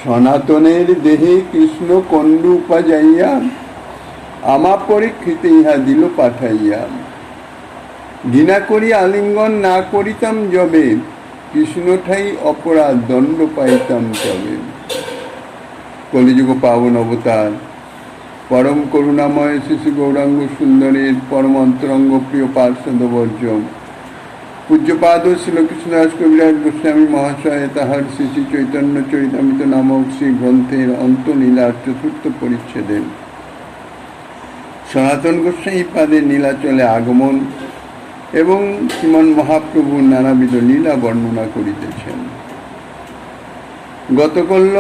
সনাতনের দেহে কৃষ্ণ কণ্ডু উপাযাইয়া আমা পরীক্ষিতে ইহা দিল পাঠাইয়া। ঘৃণা করি আলিঙ্গন না করিতাম যবে, কৃষ্ণ ঠাই অপরাধ দণ্ড পাইতাম তবে। কলিযুগ পাবন অবতার পরম করুণাময় শিশু গৌরাঙ্গ সুন্দরের পরম অন্তরঙ্গ প্রিয় পার্ষদ বর্জ পূজ্যপাদ শ্রীকৃষ্ণদাস কবিরাজ গোস্বামী মহাশয় তাহার শ্রী শ্রী চৈতন্য চরিতামৃত নামক শ্রী গ্রন্থের অন্তলীলার চতুর্থ পরিচ্ছেদের সনাতন গোস্বামী পাদের নীলাচলে আগমন এবং শ্রীমন মহাপ্রভুর নানাবিধ লীলা বর্ণনা করিতেছেন। গতকল্য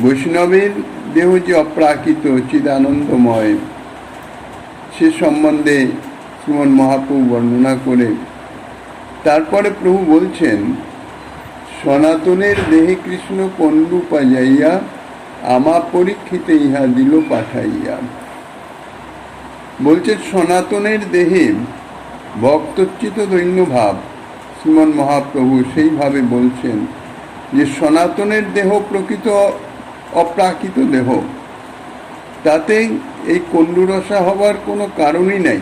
বৈষ্ণবের দেহ যে অপ্রাকৃত চিদানন্দময় সে সম্বন্ধে শ্রীমন মহাপ্রভু বর্ণনা করে তারপরে প্রভু বলছেন, সনাতনের দেহে কৃষ্ণ কণ্ডু উপাযাইয়া আমা পরীক্ষিতে ইহা দিল পাঠাইয়া। বলছে সনাতনের দেহে ভক্তচিত দৈন্য ভাব শ্রীমন মহাপ্রভু সেইভাবে বলছেন যে সনাতনের দেহ প্রকৃত অপ্রাকৃত দেহ, তাতে এই কণ্ডুরসা হবার কোনো কারণই নাই।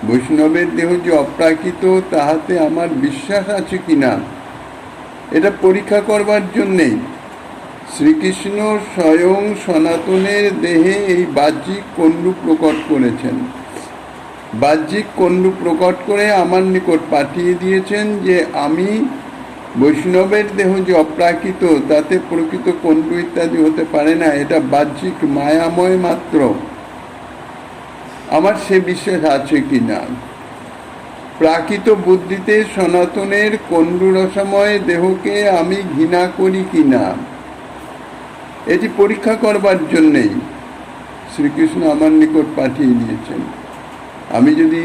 বৈষ্ণবের দেহ যে অপ্রাকৃত তাহাতে আমার বিশ্বাস আছে কিনা এটা পরীক্ষা করবার জন্যেই শ্রীকৃষ্ণ স্বয়ং সনাতনের দেহে এই বাহ্যিক কণ্ডু প্রকট করেছেন। বাহ্যিক কণ্ডু প্রকট করে আমার নিকট পাঠিয়ে দিয়েছেন যে আমি বৈষ্ণবের দেহ যে অপ্রাকৃত তাতে প্রকৃত কণ্ডু ইত্যাদি হতে পারে না, এটা বাহ্যিক মায়াময় মাত্র। আমার সে বিশ্বাস আছে কিনা, প্রাকৃত বুদ্ধিতে সনাতনের কণ্ডু রসময় দেহকে আমি ঘৃণা করি কিনা এটি পরীক্ষা করবার জন্যেই শ্রীকৃষ্ণ আমার নিকট পাঠিয়ে দিয়েছেন। আমি যদি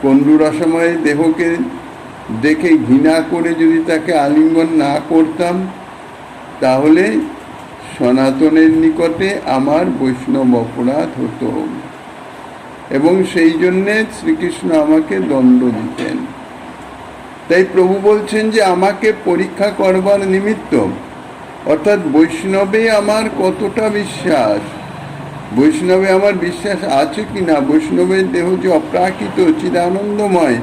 কণ্ডু রসময় দেহকে দেখে ঘৃণা করে যদি তাকে আলিঙ্গন না করতাম তাহলে সনাতনের নিকটে আমার বৈষ্ণব অপরাধ হতো এবং সেই জন্যে শ্রীকৃষ্ণ আমাকে দণ্ড দিতেন। তাই প্রভু বলছেন যে আমাকে পরীক্ষা করবার নিমিত্ত, অর্থাৎ বৈষ্ণবে আমার কতটা বিশ্বাস, বৈষ্ণবে আমার বিশ্বাস আছে কিনা, বৈষ্ণবের দেহ যে অপ্রাকৃত চিদানন্দময়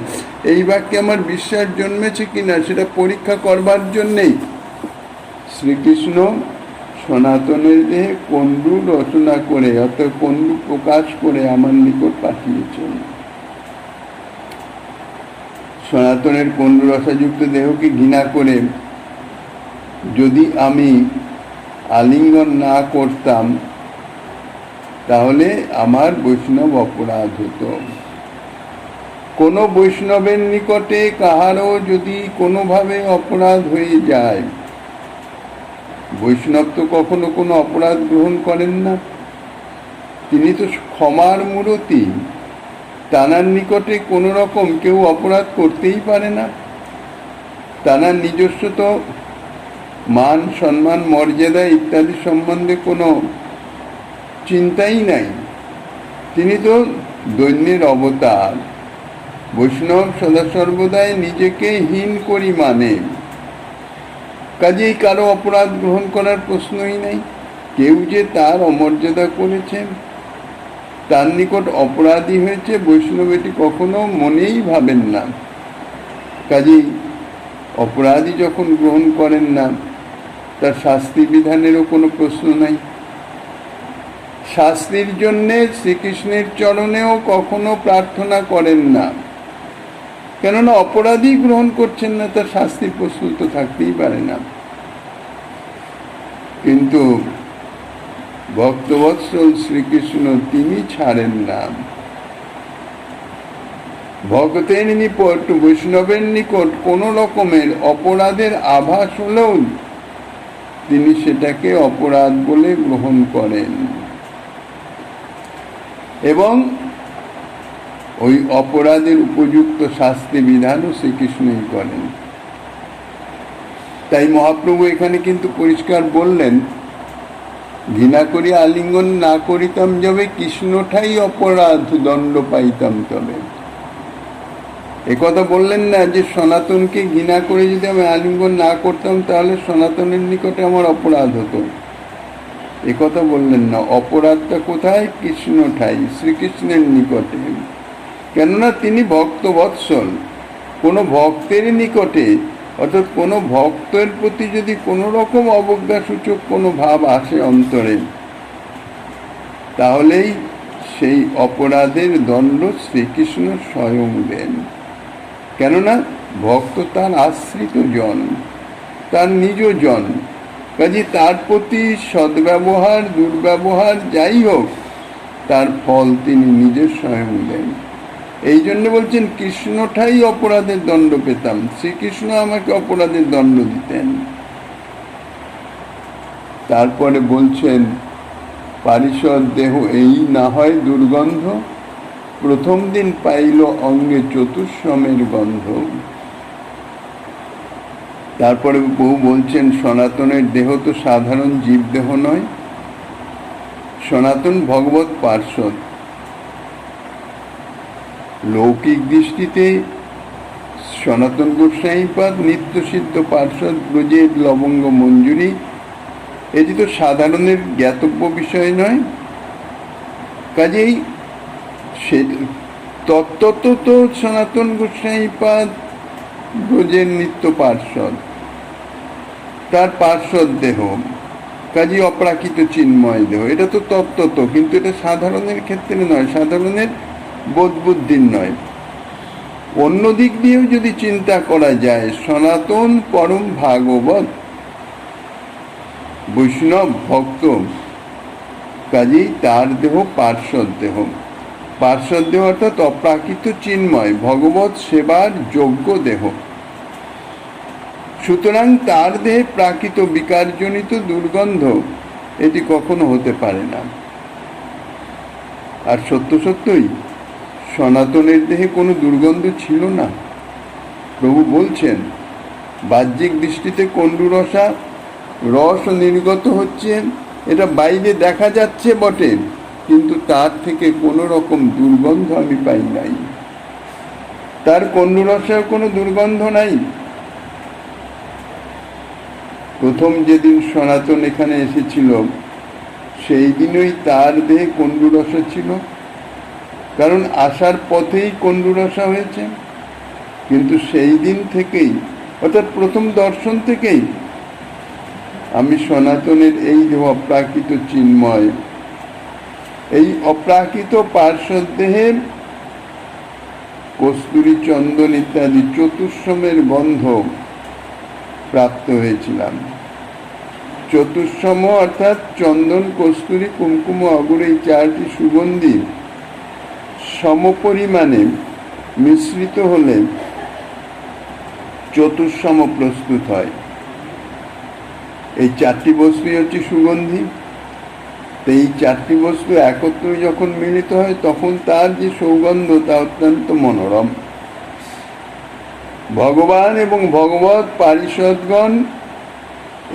এই বাক্যে আমার বিশ্বাস জন্মেছে কিনা সেটা পরীক্ষা করবার জন্যেই শ্রীকৃষ্ণ সনাতনের দেহে কণ্ডু রচনা করে অর্থাৎ কণ্ডু প্রকাশ করে আমার নিকট পাঠিয়েছেন। সনাতনের কণ্ডু রসাযুক্ত দেহকে ঘৃণা করে যদি আমি আলিঙ্গন না করতাম তাহলে আমার বৈষ্ণব অপরাধ হতো। কোনো বৈষ্ণবের নিকটে কাহারও যদি কোনোভাবে অপরাধ হয়ে যায়, বৈষ্ণব তো কখনো কোনো অপরাধ গ্রহণ করেন না, তিনি তো ক্ষমার মূরতি, তানার নিকটে কোনো রকম কেউ অপরাধ করতেই পারে না। তানার নিজস্ব তো মান সম্মান মর্যাদা ইত্যাদি সম্বন্ধে কোনো চিন্তাই নাই। তিনি তো দৈন্যের অবতার। বৈষ্ণব সদা সর্বদাই নিজেকে হীন করি মানে, কাজেই কারো অপরাধ গ্রহণ করার প্রশ্নই নেই। কেউ যে তার অমর্যাদা করেছেন, তার নিকট অপরাধী হয়েছে, বৈষ্ণব এটি কখনো মনেই ভাবেন না। কাজেই অপরাধী যখন গ্রহণ করেন না, তার শাস্তি বিধানেরও কোনো প্রশ্ন নাই। শাস্তির জন্যে শ্রীকৃষ্ণের চরণেও কখনো প্রার্থনা করেন না, কেননা অপরাধী গ্রহণ করছেন না, তার শাস্তির প্রশ্ন তো থাকতেই পারে না। কিন্তু ভক্তবৎসল শ্রীকৃষ্ণ তিনি ছাড়েন না। ভক্তের নিকট, বৈষ্ণবের নিকট কোনো রকমের অপরাধের আভাস হলেও তিনি সেটাকে অপরাধ বলে গ্রহণ করেন এবং ওই অপরাধের উপযুক্ত শাস্তি বিধানও শ্রীকৃষ্ণই করেন। তাই মহাপ্রভু এখানে কিন্তু পরিষ্কার বললেন, ঘৃণা করি আলিঙ্গন না করিতাম যবে, কৃষ্ণঠাই অপরাধ দণ্ড পাইতাম তবে। একথা বললেন না যে সনাতনকে ঘৃণা করে যদি আমি আলিঙ্গন না করতাম তাহলে সনাতনের নিকটে আমার অপরাধ হতো, একথা বললেন না। অপরাধটা কোথায়? কৃষ্ণ ঠাই, শ্রীকৃষ্ণের নিকটে। কেননা তিনি ভক্ত বৎসল। কোনো ভক্তের নিকটে, অর্থাৎ কোনো ভক্তের প্রতি যদি কোনো রকম অবজ্ঞাসূচক কোনো ভাব আসে অন্তরে, তাহলেই সেই অপরাধের দণ্ড শ্রীকৃষ্ণ স্বয়ং দেন। কেননা ভক্ত তার আশ্রিত জন, তার নিজ জন, কাজে তার প্রতি সদ্ব্যবহার দুর্ব্যবহার যাই হোক তার ফল তিনি নিজে স্বয়ং দেন। এই জন্য বলছেন কৃষ্ণঠাই অপরাধের দণ্ড পেতাম, শ্রীকৃষ্ণ আমাকে অপরাধের দণ্ড দিতেন। তারপরে বলছেন পারিষদ দেহ এই না হয় দুর্গন্ধ, প্রথম দিন পাইল অঙ্গে চতুষ্ষমের গন্ধ। তারপরে বহু বলছেন সনাতনের দেহ তো সাধারণ জীবদেহ নয়, সনাতন ভগবত পার্ষদ। লৌকিক দৃষ্টিতে সনাতন গোস্বামীপাদ নিত্যসিদ্ধ পার্ষদ ব্রজের লবঙ্গ মঞ্জুরি, এটি তো সাধারণের জ্ঞাতব্য বিষয় নয়। কাজেই সে তত্ত্ব তো সনাতন গোস্বামীপাদ ব্রজের নিত্য পার্ষদ, তার পার্ষদ দেহ, কাজী অপ্রাকৃত চিন্ময় দেহ, এটা তো তত্ত্ব, কিন্তু এটা সাধারণের ক্ষেত্রে নয়, সাধারণের বোধ বুদ্ধির নয়। অন্য দিক দিয়েও যদি চিন্তা করা যায়, সনাতন পরম ভাগবত বৈষ্ণব ভক্ত, কাজেই তার দেহ পার্ষদ দেহ। পার্ষদ দেহ অর্থাৎ অপ্রাকৃত চিন্ময় ভগবত সেবার যোগ্য দেহ। সুতরাং তার দেহে প্রাকৃত বিকারজনিত দুর্গন্ধ এটি কখনো হতে পারে না। আর সত্য সত্যই সনাতনের দেহে কোনো দুর্গন্ধ ছিল না। প্রভু বলছেন বাহ্যিক দৃষ্টিতে কণ্ডুরসা রস নির্গত হচ্ছে, এটা বাইরে দেখা যাচ্ছে বটে, কিন্তু তার থেকে কোনো রকম দুর্গন্ধ আমি পাই নাই। তার কণ্ডুরসেও কোনো দুর্গন্ধ নাই। প্রথম যেদিন সনাতন এখানে এসেছিল সেই দিনই তার দেহে কণ্ডুরসা ছিল, কারণ আসার পথেই কণ্ডুরসা হয়েছে। কিন্তু সেই দিন থেকেই, অর্থাৎ প্রথম দর্শন থেকেই আমি সনাতনের এই যে অপ্রাকৃত চিন্ময়, এই অপ্রাকৃত পার্শ্বদ দেহে কস্তুরী চন্দন ইত্যাদি চতুষ্ষমের গন্ধ প্রাপ্ত হয়েছিলাম। চতুষ্ষম অর্থাৎ চন্দন, কস্তুরী, কুমকুম, অগুর, এই চারটি সুগন্ধি সমপরিমাণে মিশ্রিত হলে চতুষ্ষম প্রস্তুত হয়। এই চারটি বস্তুই হচ্ছে সুগন্ধি। তো এই চারটি বস্তু একত্রে যখন মিলিত হয় তখন তার যে সৌগন্ধ তা অত্যন্ত মনোরম। ভগবান এবং ভগবত পারিষদগণ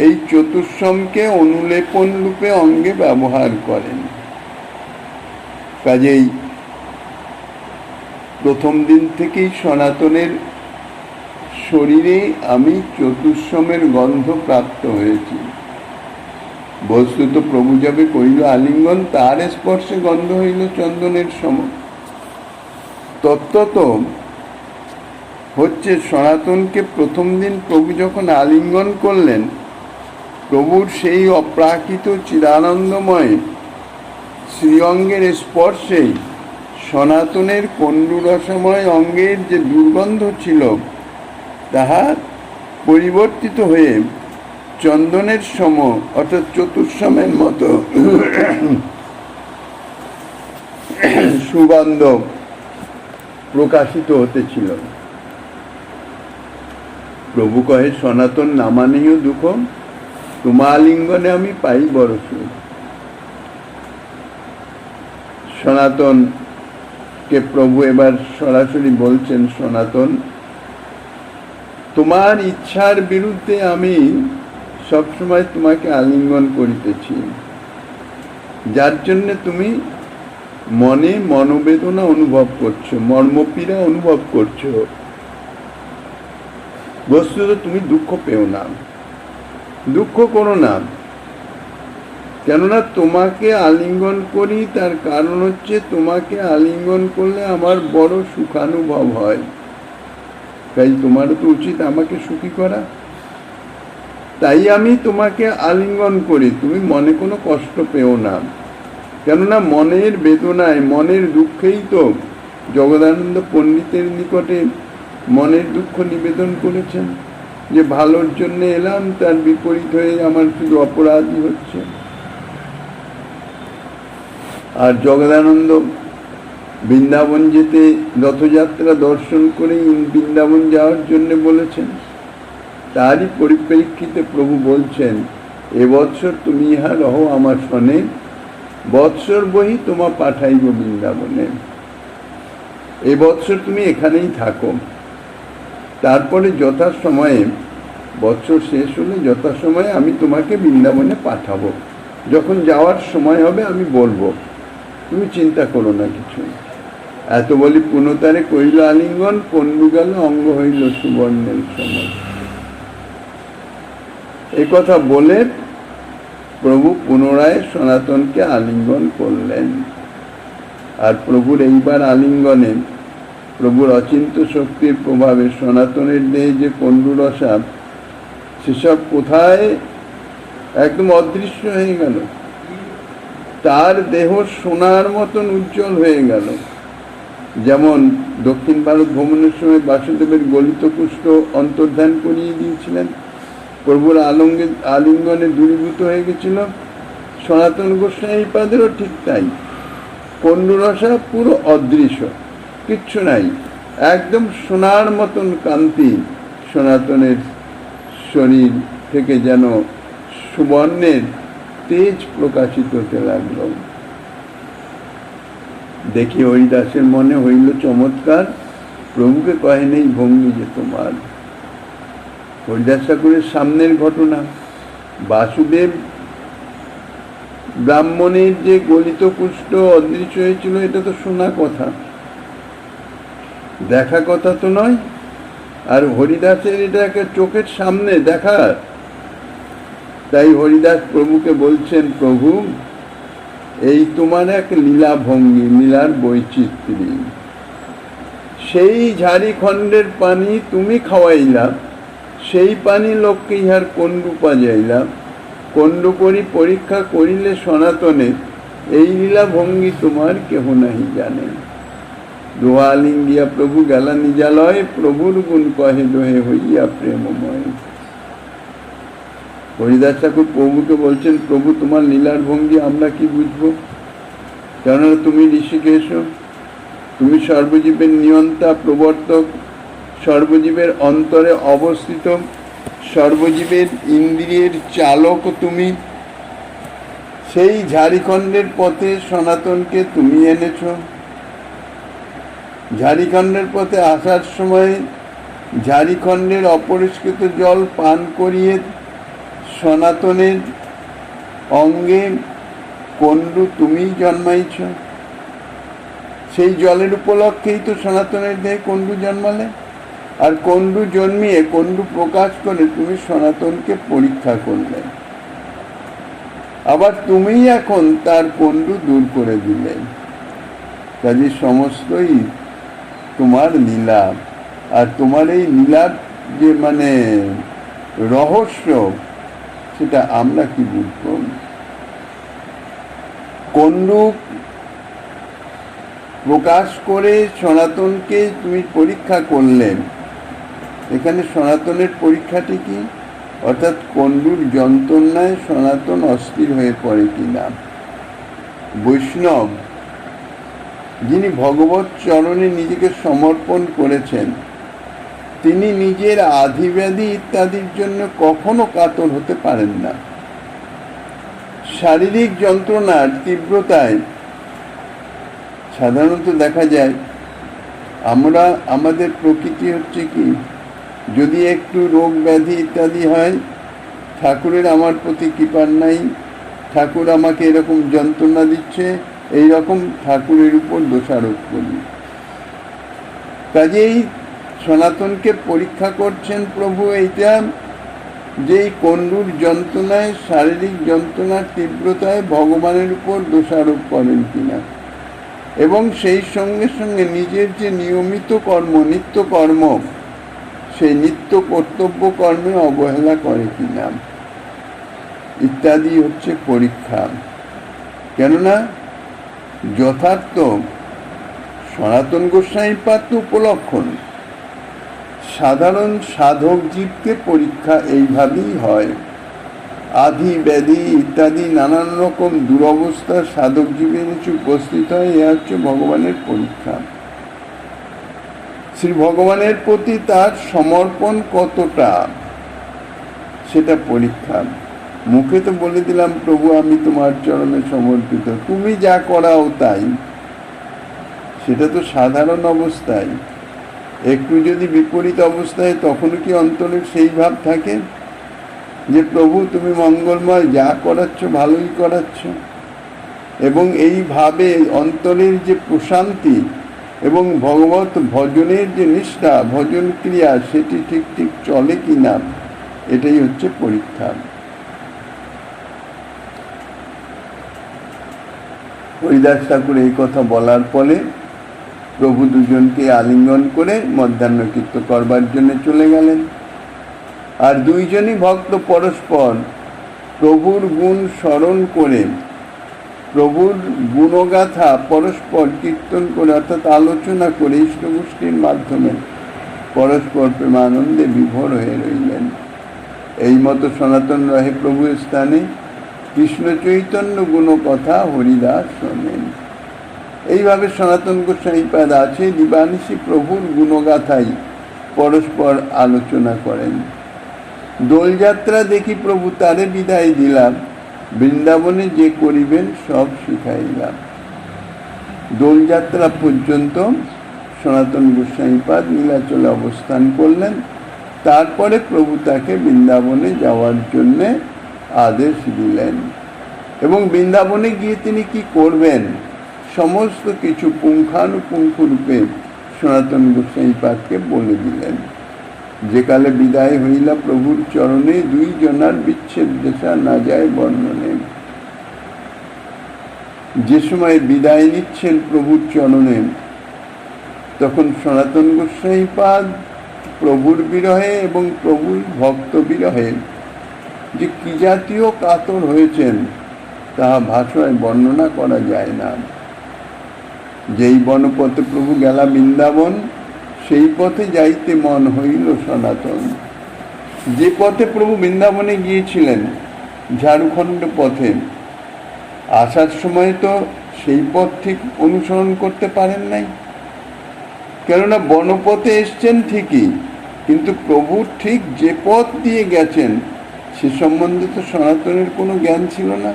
এই চতুষ্ষমকে অনুলেপন রূপে অঙ্গে ব্যবহার করেন। কাজেই প্রথম দিন থেকেই সনাতনের শরীরে আমি চতুষ্ষমের গন্ধ প্রাপ্ত হয়েছি। বস্তুত প্রভু যাবে কইল আলিঙ্গন, তার স্পর্শে গন্ধ হইল চন্দনের সম। তত্ত্বত হচ্ছে সনাতনকে প্রথম দিন প্রভু যখন আলিঙ্গন করলেন, প্রভুর সেই অপ্রাকৃত চিদানন্দময় শ্রীঅঙ্গের স্পর্শেই সনাতনের কণ্ডুরসময় অঙ্গের যে দুর্গন্ধ ছিল তাহা পরিবর্তিত হয়ে চন্দনের সম অর্থাৎ চতুষ্ষমের মতো সুগন্ধ প্রকাশিত হতেছিল। প্রভু কহে সনাতন নামানেও দুঃখ, তোমা আলিঙ্গনে আমি পাই বড় সুখ। সনাতনকে প্রভু এবার সরাসরি বলছেন, সনাতন তোমার ইচ্ছার বিরুদ্ধে আমি সবসময় তোমাকে আলিঙ্গন করিতেছি, যার জন্য তুমি মনে মনোবেদনা অনুভব করছো, মর্মপীড়া অনুভব করছো। বস্তুত তুমি দুঃখ পেও না, দুঃখ করো না। কেননা তোমাকে আলিঙ্গন করি, তার কারণ হচ্ছে তোমাকে আলিঙ্গন করলে আমার বড় সুখানুভব হয়, তাই তোমারও তো উচিত আমাকে সুখী করা। তাই আমি তোমাকে আলিঙ্গন করি, তুমি মনে কোনো কষ্ট পেও না। কেননা মনের বেদনায়, মনের দুঃখেই তো জগদানন্দ পণ্ডিতের নিকটে মনের দুঃখ নিবেদন করেছেন, যে ভালোর জন্য এলাম, তার বিপরীত হয়ে আমার শুধু অপরাধী হচ্ছে। আর জগদানন্দ বৃন্দাবন যেতে, রথযাত্রা দর্শন করে বৃন্দাবন যাওয়ার জন্য বলেছেন। তারই পরিপ্রেক্ষিতে প্রভু বলছেন, এবৎসর তুমি ইহা রহ আমার সনে, বৎসর বহি তোমা পাঠাইব বৃন্দাবনে। এবৎসর তুমি এখানেই থাকো, তারপরে যথাসময়ে, বৎসর শেষ হলে যথাসময়ে আমি তোমাকে বৃন্দাবনে পাঠাবো। যখন যাওয়ার সময় হবে আমি বলবো, তুমি চিন্তা করো না কিছু। এত বলি পুনতারে কইল আলিঙ্গন, পণ্ডু গেল অঙ্গ হইল সুবর্ণের সময়। এই কথা বলে প্রভু পুনরায় সনাতনকে আলিঙ্গন করলেন। আর প্রভুর এইবার আলিঙ্গনে, প্রভুর অচিন্ত শক্তির প্রভাবে সনাতনের দেহে যে কণ্ডুরসা, সেসব কোথায় একদম অদৃশ্য হয়ে গেল। তার দেহ সোনার মতন উজ্জ্বল হয়ে গেল। যেমন দক্ষিণ ভারত ভ্রমণের সময় বাসুদেবের গলিত কুষ্ঠ অন্তর্ধান করিয়ে দিয়েছিলেন, প্রভুর আলিঙ্গনে দূরীভূত হয়ে গেছিল, সনাতন গোস্বামীপাদেরও ঠিক তাই। কণ্ডুরসা পুরো অদৃশ্য, কিচ্ছু নাই, একদম সোনার মতন কান্তি সনাতনের শরীর থেকে যেন সুবর্ণের তেজ প্রকাশিত হতে লাগল। দেখি হরিদাসের মনে হইল চমৎকার, প্রভুকে কহে নেই ভঙ্গি যে তোমার। হরিদাস ঠাকুরের সামনের ঘটনা, বাসুদেব ব্রাহ্মণের যে গলিত কুষ্ঠ অদৃশ্য হয়েছিল, এটা তো শোনা কথা, দেখা কথা তো নয়। আর হরিদাসের এটা একটা চোখের সামনে দেখা। তাই হরিদাস প্রভুকে বলছেন, প্রভু এই তোমার এক লীলা ভঙ্গি, লীলার বৈচিত্র্য। সেই ঝাড়িখণ্ডের পানি তুমি খাওয়াইলা, সেই পানি লোককে ইহার কণ্ডু পাজাইলা, কণ্ডু করি পরীক্ষা করিলে সনাতনে, এই লীলা ভঙ্গি তোমার কেহ নাহি জানে। দোহা লিঙ্গিয়া প্রভু গেলা নিজালয়, প্রভুর গুণ কহে দোহে হইয়া প্রেমময়। হরিদাস ঠাকুর প্রভুকে বলছেন, প্রভু তোমার লীলার ভঙ্গি আমরা কি বুঝবো? কেননা তুমি ঋষিকেশ, তুমি সর্বজীবের নিয়ন্তা, প্রবর্তক, সর্বজীবের অন্তরে অবস্থিত, সর্বজীবের ইন্দ্রিয়ের চালক তুমি। সেই ঝাড়িখণ্ডের পথে সনাতনকে তুমি এনেছ। ঝাড়িখণ্ডের পথে আসার সময় ঝাড়িখণ্ডের অপরিষ্কৃত জল পান করিয়ে সনাতনের অঙ্গে কণ্ডু তুমিই জন্মাইছ। সেই জলের উপলক্ষেই তো সনাতনের দেহে কণ্ডু জন্মালে। আর কণ্ডু জন্মিয়ে, কণ্ডু প্রকাশ করে তুমি সনাতনকে পরীক্ষা করলে, আবার তুমিই এখন তার কণ্ডু দূর করে দিলে। কাজে সমস্তই তোমার লীলা। আর তোমার এই লীলার যে মানে রহস্য, সেটা আমরা কি বুঝব? কণ্ডু প্রকাশ করে সনাতনকে তুমি পরীক্ষা করলেন। এখানে সনাতনের পরীক্ষাটি কি? অর্থাৎ কণ্ডুর যন্ত্রণায় সনাতন অস্থির হয়ে পড়ে কিনা। বৈষ্ণব যিনি ভগবত চরণে নিজেকে সমর্পণ করেছেন, তিনি নিজের আধিব্যাধি ইত্যাদির জন্য কখনো কাতর হতে পারেন না। শারীরিক যন্ত্রণার তীব্রতায় সাধারণত দেখা যায়, আমাদের প্রকৃতি হচ্ছে কি, যদি একটু রোগ ব্যাধি ইত্যাদি হয়, ঠাকুরের আমার প্রতি কৃপা নাই, ঠাকুর আমাকে এরকম যন্ত্রণা দিচ্ছে, এইরকম ঠাকুরের উপর দোষারোপ করি। কাজেই সনাতনকে পরীক্ষা করছেন প্রভু এইটা যে এই কণ্ডুর যন্ত্রণায়, শারীরিক যন্ত্রণার তীব্রতায় ভগবানের উপর দোষারোপ করেন কিনা, এবং সেই সঙ্গে সঙ্গে নিজের যে নিয়মিত কর্ম, নিত্য কর্ম, সেই নিত্য কর্তব্য কর্মে অবহেলা করে কিনা ইত্যাদি হচ্ছে পরীক্ষা। কেননা যথার্থ সনাতন গোস্বামীপাদ তো উপলক্ষণ, সাধারণ সাধক জীবকে পরীক্ষা এইভাবেই হয়। আধি ব্যাধি ইত্যাদি নানান রকম দুরবস্থা সাধক জীবের নিচে উপস্থিত হয়। এ হচ্ছে ভগবানের পরীক্ষা। শ্রী ভগবানের প্রতি তার সমর্পণ কতটা, সেটা পরীক্ষা। মুখে তো বলে দিলাম প্রভু আমি তোমার চরণে সমর্পিত, তুমি যা করাও তাই, সেটা তো সাধারণ অবস্থায়। একটু যদি বিপরীত অবস্থায়, তখনও কি অন্তরের সেই ভাব থাকে যে প্রভু তুমি মঙ্গলময়, যা করাচ্ছ ভালোই করাচ্ছ? এবং এইভাবে অন্তরের যে প্রশান্তি এবং ভগবত ভজনের যে নিষ্ঠা, ভজন ক্রিয়া, সেটি ঠিক ঠিক চলে কিনা, এটাই হচ্ছে পরীক্ষা। হরিদাস ঠাকুর এই কথা বলার ফলে প্রভু দুজনকে আলিঙ্গন করে মধ্যাহ্ন কীর্তন করবার জন্য চলে গেলেন। আর দুইজনই ভক্ত পরস্পর প্রভুর গুণ স্মরণ করে, প্রভুর গুণগাথা পরস্পর কীর্তন করে, অর্থাৎ আলোচনা করে ইষ্টগোষ্ঠীর মাধ্যমে পরস্পর প্রেমানন্দে বিভোর হয়ে রইলেন। এই মতো সনাতন রহে প্রভুর স্থানে কৃষ্ণ চৈতন্য গুণ কথা হরিদাস শোনেন। এইভাবে সনাতন গোস্বামীপাদ আছে, দিবানিশি প্রভুর গুণগাথাই পরস্পর আলোচনা করেন। দোলযাত্রা দেখি প্রভু তারে বিদায় দিলাম, বৃন্দাবনে যে করিবেন সব শিখাইলাম। দোলযাত্রা পর্যন্ত সনাতন গোস্বামীপাদ নীলাচলে অবস্থান করলেন। তারপরে প্রভু তাকে বৃন্দাবনে যাওয়ার জন্যে আদেশ দিলেন, এবং বৃন্দাবনে গিয়ে তিনি কি করবেন সমস্ত কিছু পুঙ্খানুপুঙ্খ রূপে সনাতন গোস্বামীপাদকে বলে দিলেন। যে কালে বিদায় হইলা প্রভুর চরণে, দুই জনার বিচ্ছেদ দেশা না যায় বর্ণনে। যে সময় বিদায় নিচ্ছেন প্রভুর চরণে, তখন সনাতন গোস্বামীপাদ প্রভুর বিরহে এবং প্রভুর ভক্ত বিরহে যে কি জাতীয় কাতর হয়েছেন, তাহা ভাষায় বর্ণনা করা যায় না। যেই বনপথে প্রভু গেলা বৃন্দাবন, সেই পথে যাইতে মন হইল সনাতন। যে পথে প্রভু বৃন্দাবনে গিয়েছিলেন, ঝাড়খণ্ড পথে, আসার সময় তো সেই পথ ঠিক অনুসরণ করতে পারেন নাই, কেননা বনপথে এসছেন ঠিকই, কিন্তু প্রভু ঠিক যে পথ দিয়ে গেছেন সে সম্বন্ধে তো সনাতনের কোনো জ্ঞান ছিল না।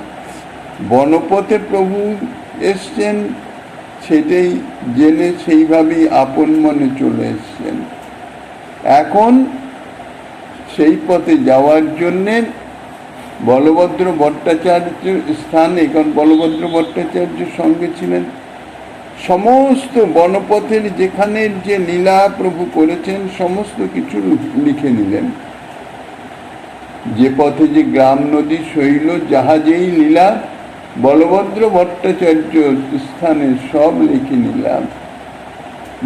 বনপথে প্রভু এসছেন সেটাই জেনে সেইভাবেই আপন মনে চলে এসছেন। এখন সেই পথে যাওয়ার জন্যে বলভদ্র ভট্টাচার্য স্থানে, কারণ বলভদ্র ভট্টাচার্য সঙ্গে ছিলেন, সমস্ত বনপথের যেখানে যে লীলা প্রভু করেছেন সমস্ত কিছু লিখে নিলেন। যে পথে যে গ্রাম নদী শৈল জাহাজেই লীলা, বলভদ্র ভট্টাচার্য স্থানে সব লিখে নিলাম।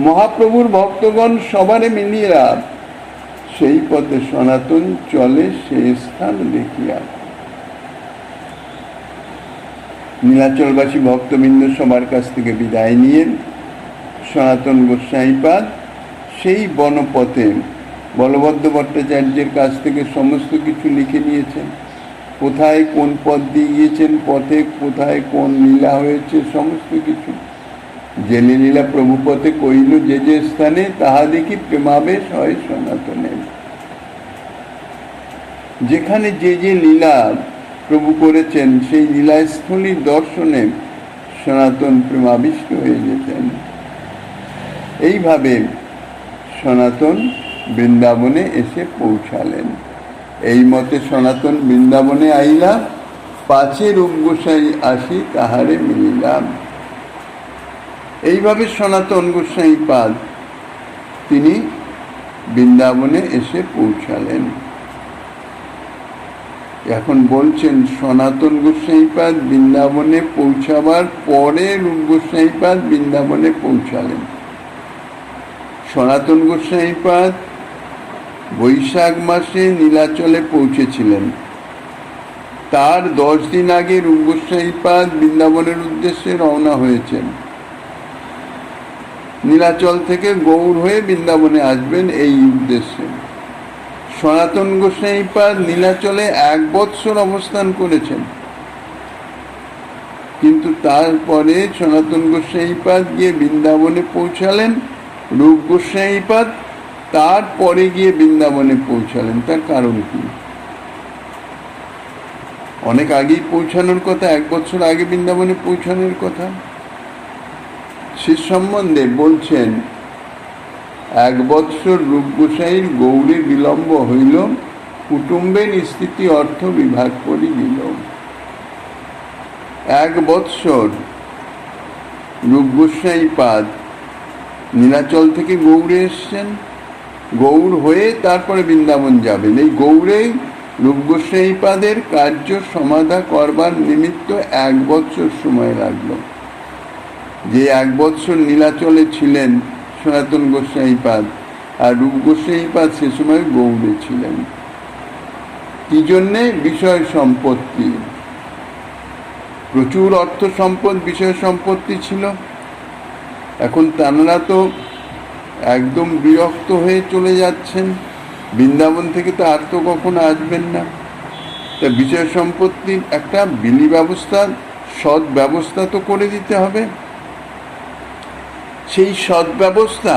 মহাপ্রভুর ভক্তগণ সবারে মিলিয়া সেই পথে সনাতন চলে, সেই স্থান দেখিয়া। নীলাচলবাসী ভক্তবৃন্দ সবার কাছ থেকে বিদায় নিয়ে সনাতন গোস্বামীপাদ সেই বনপথে বলভদ্র ভট্টাচার্যের কাছ থেকে সমস্ত কিছু লিখে নিয়েছেন। কোথায় কোন পথ দিয়ে গিয়েছেন, পথে কোথায় কোন লীলা হয়েছে, সমস্ত কিছু। যে লীলা প্রভু পথে কইল যে যে স্থানে, তাহা দেখি প্রেমাবেশ হয় সনাতনের। যেখানে যে যে লীলা প্রভু করেছেন সেই লীলাস্থলীর দর্শনে সনাতন প্রেমাবিষ্ট হয়ে যেতেন। এইভাবে সনাতন বৃন্দাবনে এসে পৌঁছালেন। এই মতে সনাতন বৃন্দাবনে আইলা, পাছে রূপ গোসাই আসি তাহারে মিলিলাম। এইভাবে সনাতন গোস্বামীপাদ তিনি বৃন্দাবনে এসে পৌঁছালেন। এখন বলছেন সনাতন গোস্বামীপাদ বৃন্দাবনে পৌঁছাবার পরে রূপ গোস্বামীপাদ বৃন্দাবনে পৌঁছালেন। সনাতন গোস্বামীপাদ বৈশাখ মাসে নীলাচলে পৌঁছেছিলেন। তার 10 দিন আগে রূপ গোস্বামীপাদ বৃন্দাবনের উদ্দেশ্যে রওনা হয়েছেন। নীলাচল থেকে গৌড় হয়ে বৃন্দাবনে আসবেন এই উদ্দেশ্যে। সনাতন গোস্বামীপাদ নীলাচলে 1 বৎসর অবস্থান করেছেন, কিন্তু তারপরে সনাতন গোস্বামীপাদ গিয়ে বৃন্দাবনে পৌঁছালেন। রূপ গোস্বামীপাদ তারপরে গিয়ে বৃন্দাবনে পৌঁছালেন। তার কারণ কি? অনেক আগেই পৌঁছানোর কথা, 1 বছর আগে বৃন্দাবনে পৌঁছানোর কথা। সে সম্বন্ধে বলছেন 1 বৎসর রূপ গোসাইর গৌরে বিলম্ব হইল, কুটুম্বের স্থিতি অর্থ বিভাগ করি দিল। 1 বৎসর রূপ গোস্বামীপাদ নীলাচল থেকে গৌড়ে এসছেন। গৌড় হয়ে তারপরে বৃন্দাবন যাবেন। এই গৌড়েই রূপ গোস্বামীপাদের কার্য সমাধা করবার নিমিত্ত 1 বৎসর সময় লাগলো। যে 1 বৎসর নীলাচলে ছিলেন সনাতন গোস্বামীপাদ, আর রূপ গোস্বামীপাদ সে সময় গৌড়ে ছিলেন। কি জন্যে? বিষয় সম্পত্তি, প্রচুর অর্থ সম্পদ, বিষয় সম্পত্তি ছিল। এখন তাঁরা তো একদম বিরক্ত হয়ে চলে যাচ্ছেন, বৃন্দাবন থেকে তো আর তো কখনো আসবেন না। তা বিষয় সম্পত্তির একটা বিলি ব্যবস্থা, সৎ ব্যবস্থা তো করে দিতে হবে। সেই সৎ ব্যবস্থা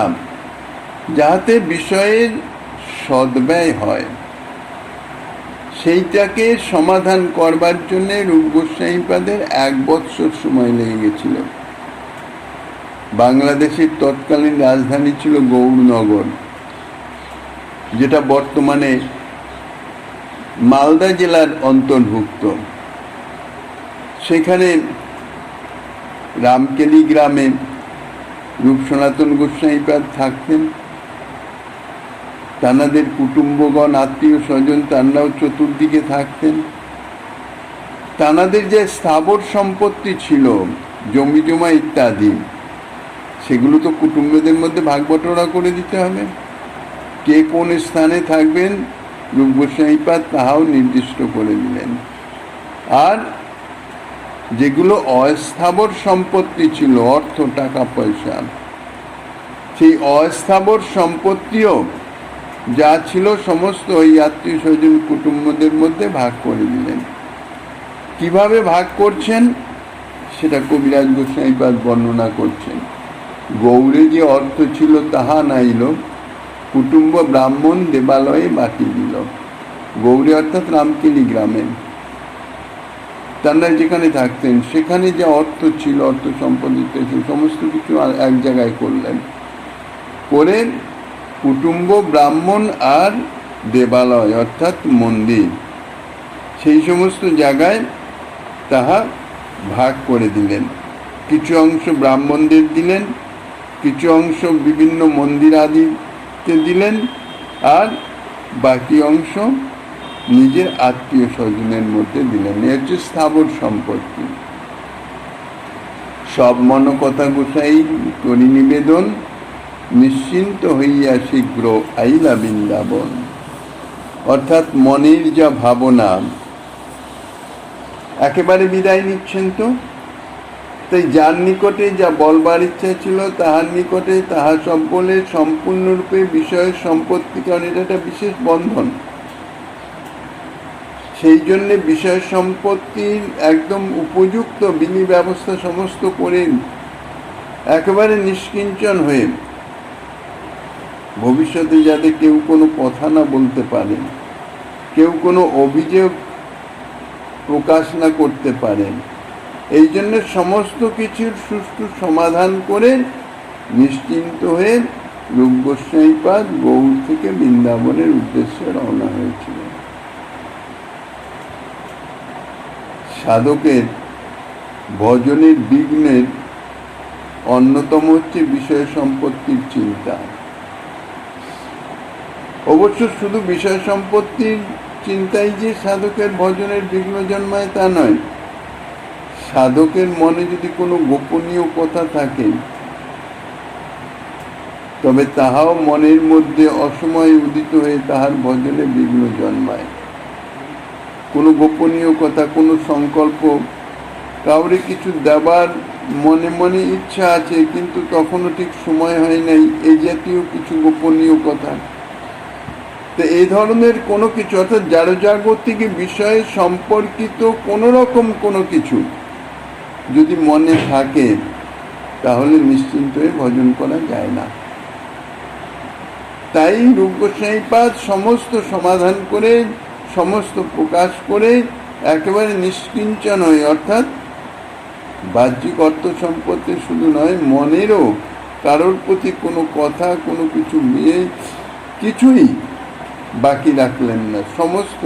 যাতে বিষয়ের সদ্ব্যয় হয়, সেইটাকে সমাধান করবার জন্য রূপ গোস্বামীপাদের 1 বৎসর সময় লেগে গেছিল। বাংলাদেশের তৎকালীন রাজধানী ছিল গৌড়নগর, যেটা বর্তমানে মালদা জেলার অন্তর্ভুক্ত। সেখানে রামকেলি গ্রামে রূপ সনাতন গোস্বামীপাদ থাকতেন। তাঁদের কুটুম্বগণ, আত্মীয় স্বজন, তাঁরাও চতুর্দিকে থাকতেন। তাঁদের যে স্থাবর সম্পত্তি ছিল, জমি জমা ইত্যাদি, সেগুলো তো কুটুম্বদের মধ্যে ভাগ বটোয়ারা করে দিতে হবে। কে কোন স্থানে থাকবেন রূপ গোস্বামীপাদ তাহাও নির্দিষ্ট করে দিলেন। আর যেগুলো অস্থাবর সম্পত্তি ছিল, অর্থ, টাকা পয়সা, সেই অস্থাবর সম্পত্তিও যা ছিল সমস্ত ওই আত্মীয় স্বজন কুটুম্বদের মধ্যে ভাগ করে দিলেন। কিভাবে ভাগ করছেন সেটা কবিরাজ গোস্বামীপাদ বর্ণনা করছেন। গৌড়ে যে অর্থ ছিল তাহা নাইল, কুটুম্ব ব্রাহ্মণ দেবালয়ে বাকি দিল। গৌড়ে অর্থাৎ রামকেলি গ্রামে তাঁরা যেখানে থাকতেন, সেখানে যে অর্থ ছিল, অর্থ সম্পাদিত সমস্ত কিছু এক জায়গায় করলেন। করে কুটুম্ব ব্রাহ্মণ আর দেবালয় অর্থাৎ মন্দির, সেই সমস্ত জায়গায় তাহা ভাগ করে দিলেন। কিছু অংশ ব্রাহ্মণদের দিলেন, কিছু অংশ বিভিন্ন মন্দির আদিতে দিলেন, আর বাকি অংশ নিজের আত্মীয় স্বজনের মধ্যে দিলেন। এ হচ্ছে স্থাবর সম্পত্তি। সব মনকথা গোসাই করি নিবেদন, নিশ্চিন্ত হইয়া শীঘ্র আইলা বৃন্দাবন। অর্থাৎ মনের যা ভাবনা একেবারে বিদায় নিচ্ছেন। তো তাই যার নিকটে যা বলবার ইচ্ছা ছিল, তাহার নিকটে তাহা সব বলে সম্পূর্ণরূপে বিষয়ের সম্পত্তি, কারণ এটা একটা বিশেষ বন্ধন। সেই জন্যে বিষয় সম্পত্তির একদম উপযুক্ত বিলি ব্যবস্থা সমস্ত করে একেবারে নিষ্কিঞ্চন হয়ে, ভবিষ্যতে যাতে কেউ কোনো কথা না বলতে পারেন, কেউ কোনো অভিযোগ প্রকাশ না করতে পারেন, এই জন্য সমস্ত কিছুর সুষ্ঠু সমাধান করে নিশ্চিন্ত হয়ে রূপ গোস্বামীপাদ গৌড় থেকে বৃন্দাবনের উদ্দেশ্যে রওনা হয়েছিল। সাধকের ভজনের বিঘ্নের অন্যতম হচ্ছে বিষয় সম্পত্তির চিন্তা। অবশ্য শুধু বিষয় সম্পত্তির চিন্তাই যে সাধকের ভজনের বিঘ্ন জন্মায় তা নয়। সাধকের মনে যদি কোনো গোপনীয় কথা থাকে তবে তাহাও মনের মধ্যে অসময়ে উদিত হয়ে তাহার ভজনে বিঘ্ন জন্মায়। কোনো গোপনীয় কথা, কোনো সংকল্প, কাউরে কিছু দেবার মনে মনে ইচ্ছা আছে কিন্তু তখনও ঠিক সময় হয় নাই, এই জাতীয় কিছু গোপনীয় কথা। তো এই ধরনের কোনো কিছু, অর্থাৎ জাগতিক বিষয়ে সম্পর্কিত কোনো রকম কোনো কিছু যদি মনে থাকে তাহলে নিশ্চিন্ত হয়ে ভজন করা যায় না। তাই রূপ গোস্বামীপাদ সমস্ত সমাধান করে, সমস্ত প্রকাশ করে একেবারে নিষ্কিঞ্চন হয়ে, অর্থাৎ বাহ্যিক অর্থ সম্পত্তি শুধু নয়, মনেরও কারোর প্রতি কোনো কথা, কোনো কিছু নিয়ে কিছুই বাকি রাখলেন না, সমস্ত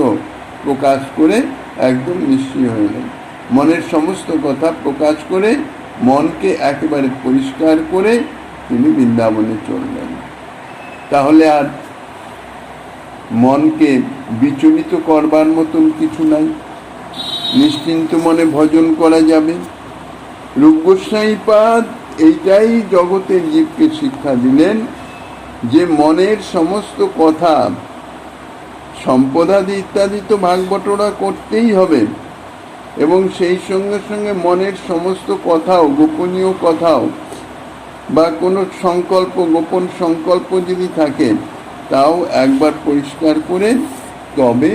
প্রকাশ করে একদম নিশ্চয় হইলেন। মনের সমস্ত কথা প্রকাশ করে মনকে একেবারে পরিষ্কার করে তিনি বৃন্দাবনে চললেন। তাহলে আর মনকে বিচলিত করবার মতন কিছু নাই, নিশ্চিন্ত মনে ভজন করা যাবে। রূপ গোস্বামীপাদ এইটাই জগতের জীবকে শিক্ষা দিলেন যে মনের সমস্ত কথা, সম্পদাদি ইত্যাদি তো ভাগ বটরা করতেই হবে, এবং সেই সঙ্গে সঙ্গে মনের সমস্ত কথাও, গোপনীয় কথাও বা কোনো সংকল্প, গোপন সংকল্প যদি থাকে তাও একবার পরিষ্কার করে তবে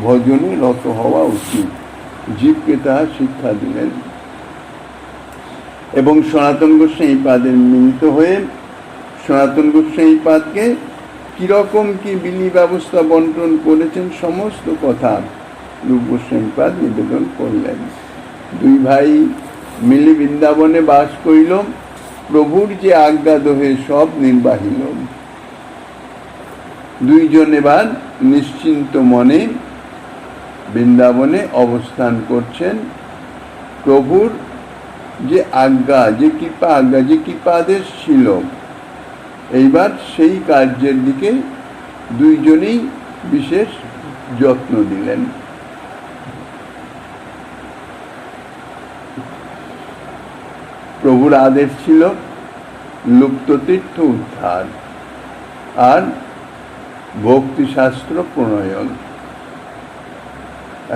ভজনে রত হওয়া উচিত। জীবকে তাহা শিক্ষা দিলেন এবং সনাতন গোস্বামীপাদের মিলিত হয়ে সনাতন গোস্বামীপাদকে কিরকম কি বিলি ব্যবস্থা বন্টন করেছেন সমস্ত কথা রূপ গোস্বামীপাদ নিবেদন করলেন। দুই ভাই মিলে বৃন্দাবনে বাস করিল, প্রভুর যে আজ্ঞা দোহে সব নির্বাহিল। দুইজন এবার নিশ্চিন্ত মনে বৃন্দাবনে অবস্থান করছেন। প্রভুর যে আজ্ঞা, যে কৃপা আজ্ঞা, যে কৃপাদেশ ছিল, এইবার সেই কার্যের দিকে দুইজনেই বিশেষ যত্ন দিলেন। প্রভুর আদেশ ছিল লুপ্ত তীর্থ উদ্ধার আর ভক্তিশাস্ত্র প্রণয়ন।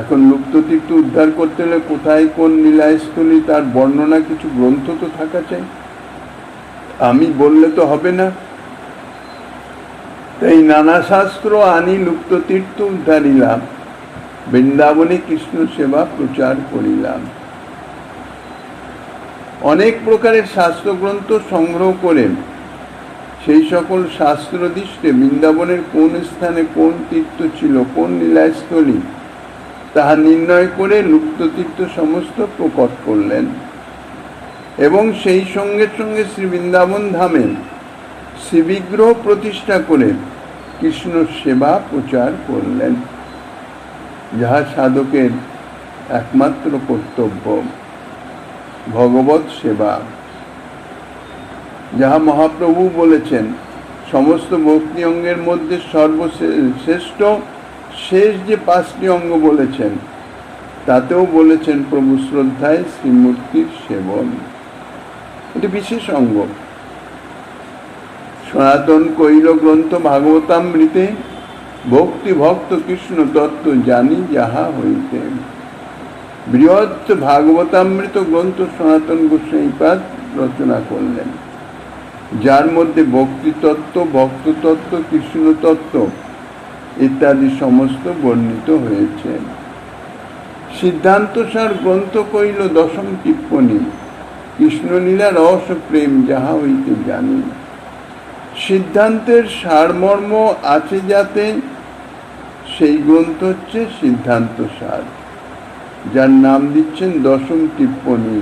এখন লুপ্ত তীর্থ উদ্ধার করতে হলে কোথায় কোন লীলাস্থলী তার বর্ণনা কিছু গ্রন্থ তো থাকা চাই, আমি বললে তো হবে না। তাই নানা শাস্ত্র আনি লুপ্ত তীর্থ উদ্ধারিলাম, বৃন্দাবনে কৃষ্ণ সেবা প্রচার করিলাম। অনেক প্রকারের শাস্ত্রগ্রন্থ সংগ্রহ করে সেই সকল শাস্ত্রদৃষ্টে বৃন্দাবনের কোন স্থানে কোন তীর্থ ছিল, কোন লীলাস্থলী, তাহা নির্ণয় করে লুপ্ত তীর্থ সমস্ত প্রকট করলেন এবং সেই সঙ্গে সঙ্গে শ্রী বৃন্দাবন ধামে শ্রীবিগ্রহ প্রতিষ্ঠা করে কৃষ্ণ সেবা প্রচার করলেন, যাহা সাধকের একমাত্র কর্তব্য, ভগবৎ সেবা। যাহা মহাপ্রভু বলেছেন সমস্ত ভক্তি অঙ্গের মধ্যে সর্বশ্রেষ্ঠ শেষ যে 5টি অঙ্গ বলেছেন তাতেও বলেছেন প্রভু শ্রদ্ধায় শ্রীমূর্তির সেবন, এটি বিশেষ অঙ্গ। সনাতন কৈল গ্রন্থ ভাগবতামৃতে ভক্তি ভক্ত কৃষ্ণ তত্ত্ব জানি যাহা হইতে। বৃহৎ ভাগবতামৃত গ্রন্থ সনাতন গোস্বামীপাদ রচনা করলেন, যার মধ্যে ভক্তি তত্ত্ব, ভক্ত তত্ত্ব, কৃষ্ণ তত্ত্ব ইত্যাদি সমস্ত বর্ণিত হয়েছে। সিদ্ধান্তসার গ্রন্থ কইল দশম টিপ্পণী, কৃষ্ণলীলা রস প্রেম যাহা হইতে জানি। সিদ্ধান্তের সারমর্ম আছে যাতে, সেই গ্রন্থ হচ্ছে সিদ্ধান্ত সার, যার নাম দিচ্ছেন দশম টিপ্পণী,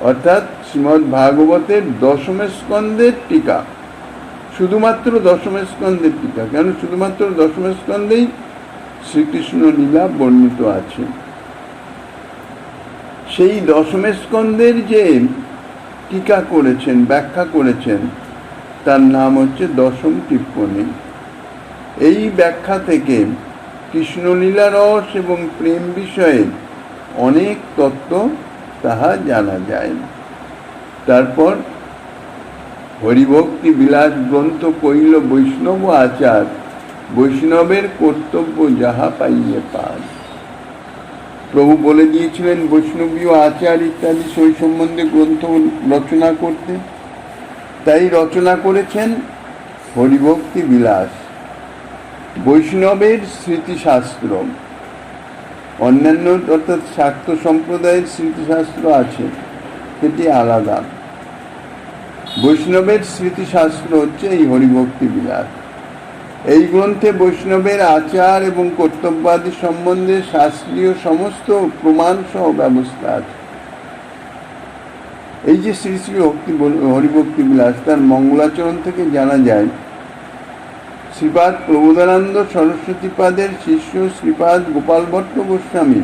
অর্থাৎ শ্রীমদ্ ভাগবতের দশম স্কন্ধের টিকা, শুধুমাত্র দশম স্কন্ধের টিকা। কেন? শুধুমাত্র দশম স্কন্ধেই শ্রীকৃষ্ণ লীলা বর্ণিত আছে। সেই দশম স্কন্ধের যে টিকা করেছেন, ব্যাখ্যা করেছেন, তার নাম হচ্ছে দশম টিপ্পণী। এই ব্যাখ্যা থেকে কৃষ্ণলীলা রস এবং প্রেম বিষয়ে অনেক তত্ত্ব তাহা জানা যায়। তারপর হরিভক্তি বিলাস গ্রন্থ কইল বৈষ্ণব আচার, বৈষ্ণবের কর্তব্য যাহা পাইয়ে পান। প্রভু বলে দিয়েছিলেন বৈষ্ণবীয় আচার ইত্যাদি সেই সম্বন্ধে গ্রন্থ রচনা করতে, তাই রচনা করেছেন হরিভক্তি বিলাস। বৈষ্ণবের স্মৃতিশাস্ত্র, অন্যান্য অর্থাৎ শাক্ত সম্প্রদায়ের স্মৃতিশাস্ত্র আছে, সেটি আলাদা। বৈষ্ণবের স্মৃতিশাস্ত্র হচ্ছে এই হরিভক্তি বিলাস। এই গ্রন্থে বৈষ্ণবের আচার এবং কর্তব্যাদি সম্বন্ধে শাস্ত্রীয় সমস্ত প্রমাণ সহ ব্যবস্থা আছে। এই যে শ্রী শ্রী হরিভক্তি বিলাস, তার মঙ্গলাচরণ থেকে জানা যায় শ্রীপাদ প্রবোধানন্দ সরস্বতীপাদের শিষ্য শ্রীপাদ গোপাল ভট্ট গোস্বামী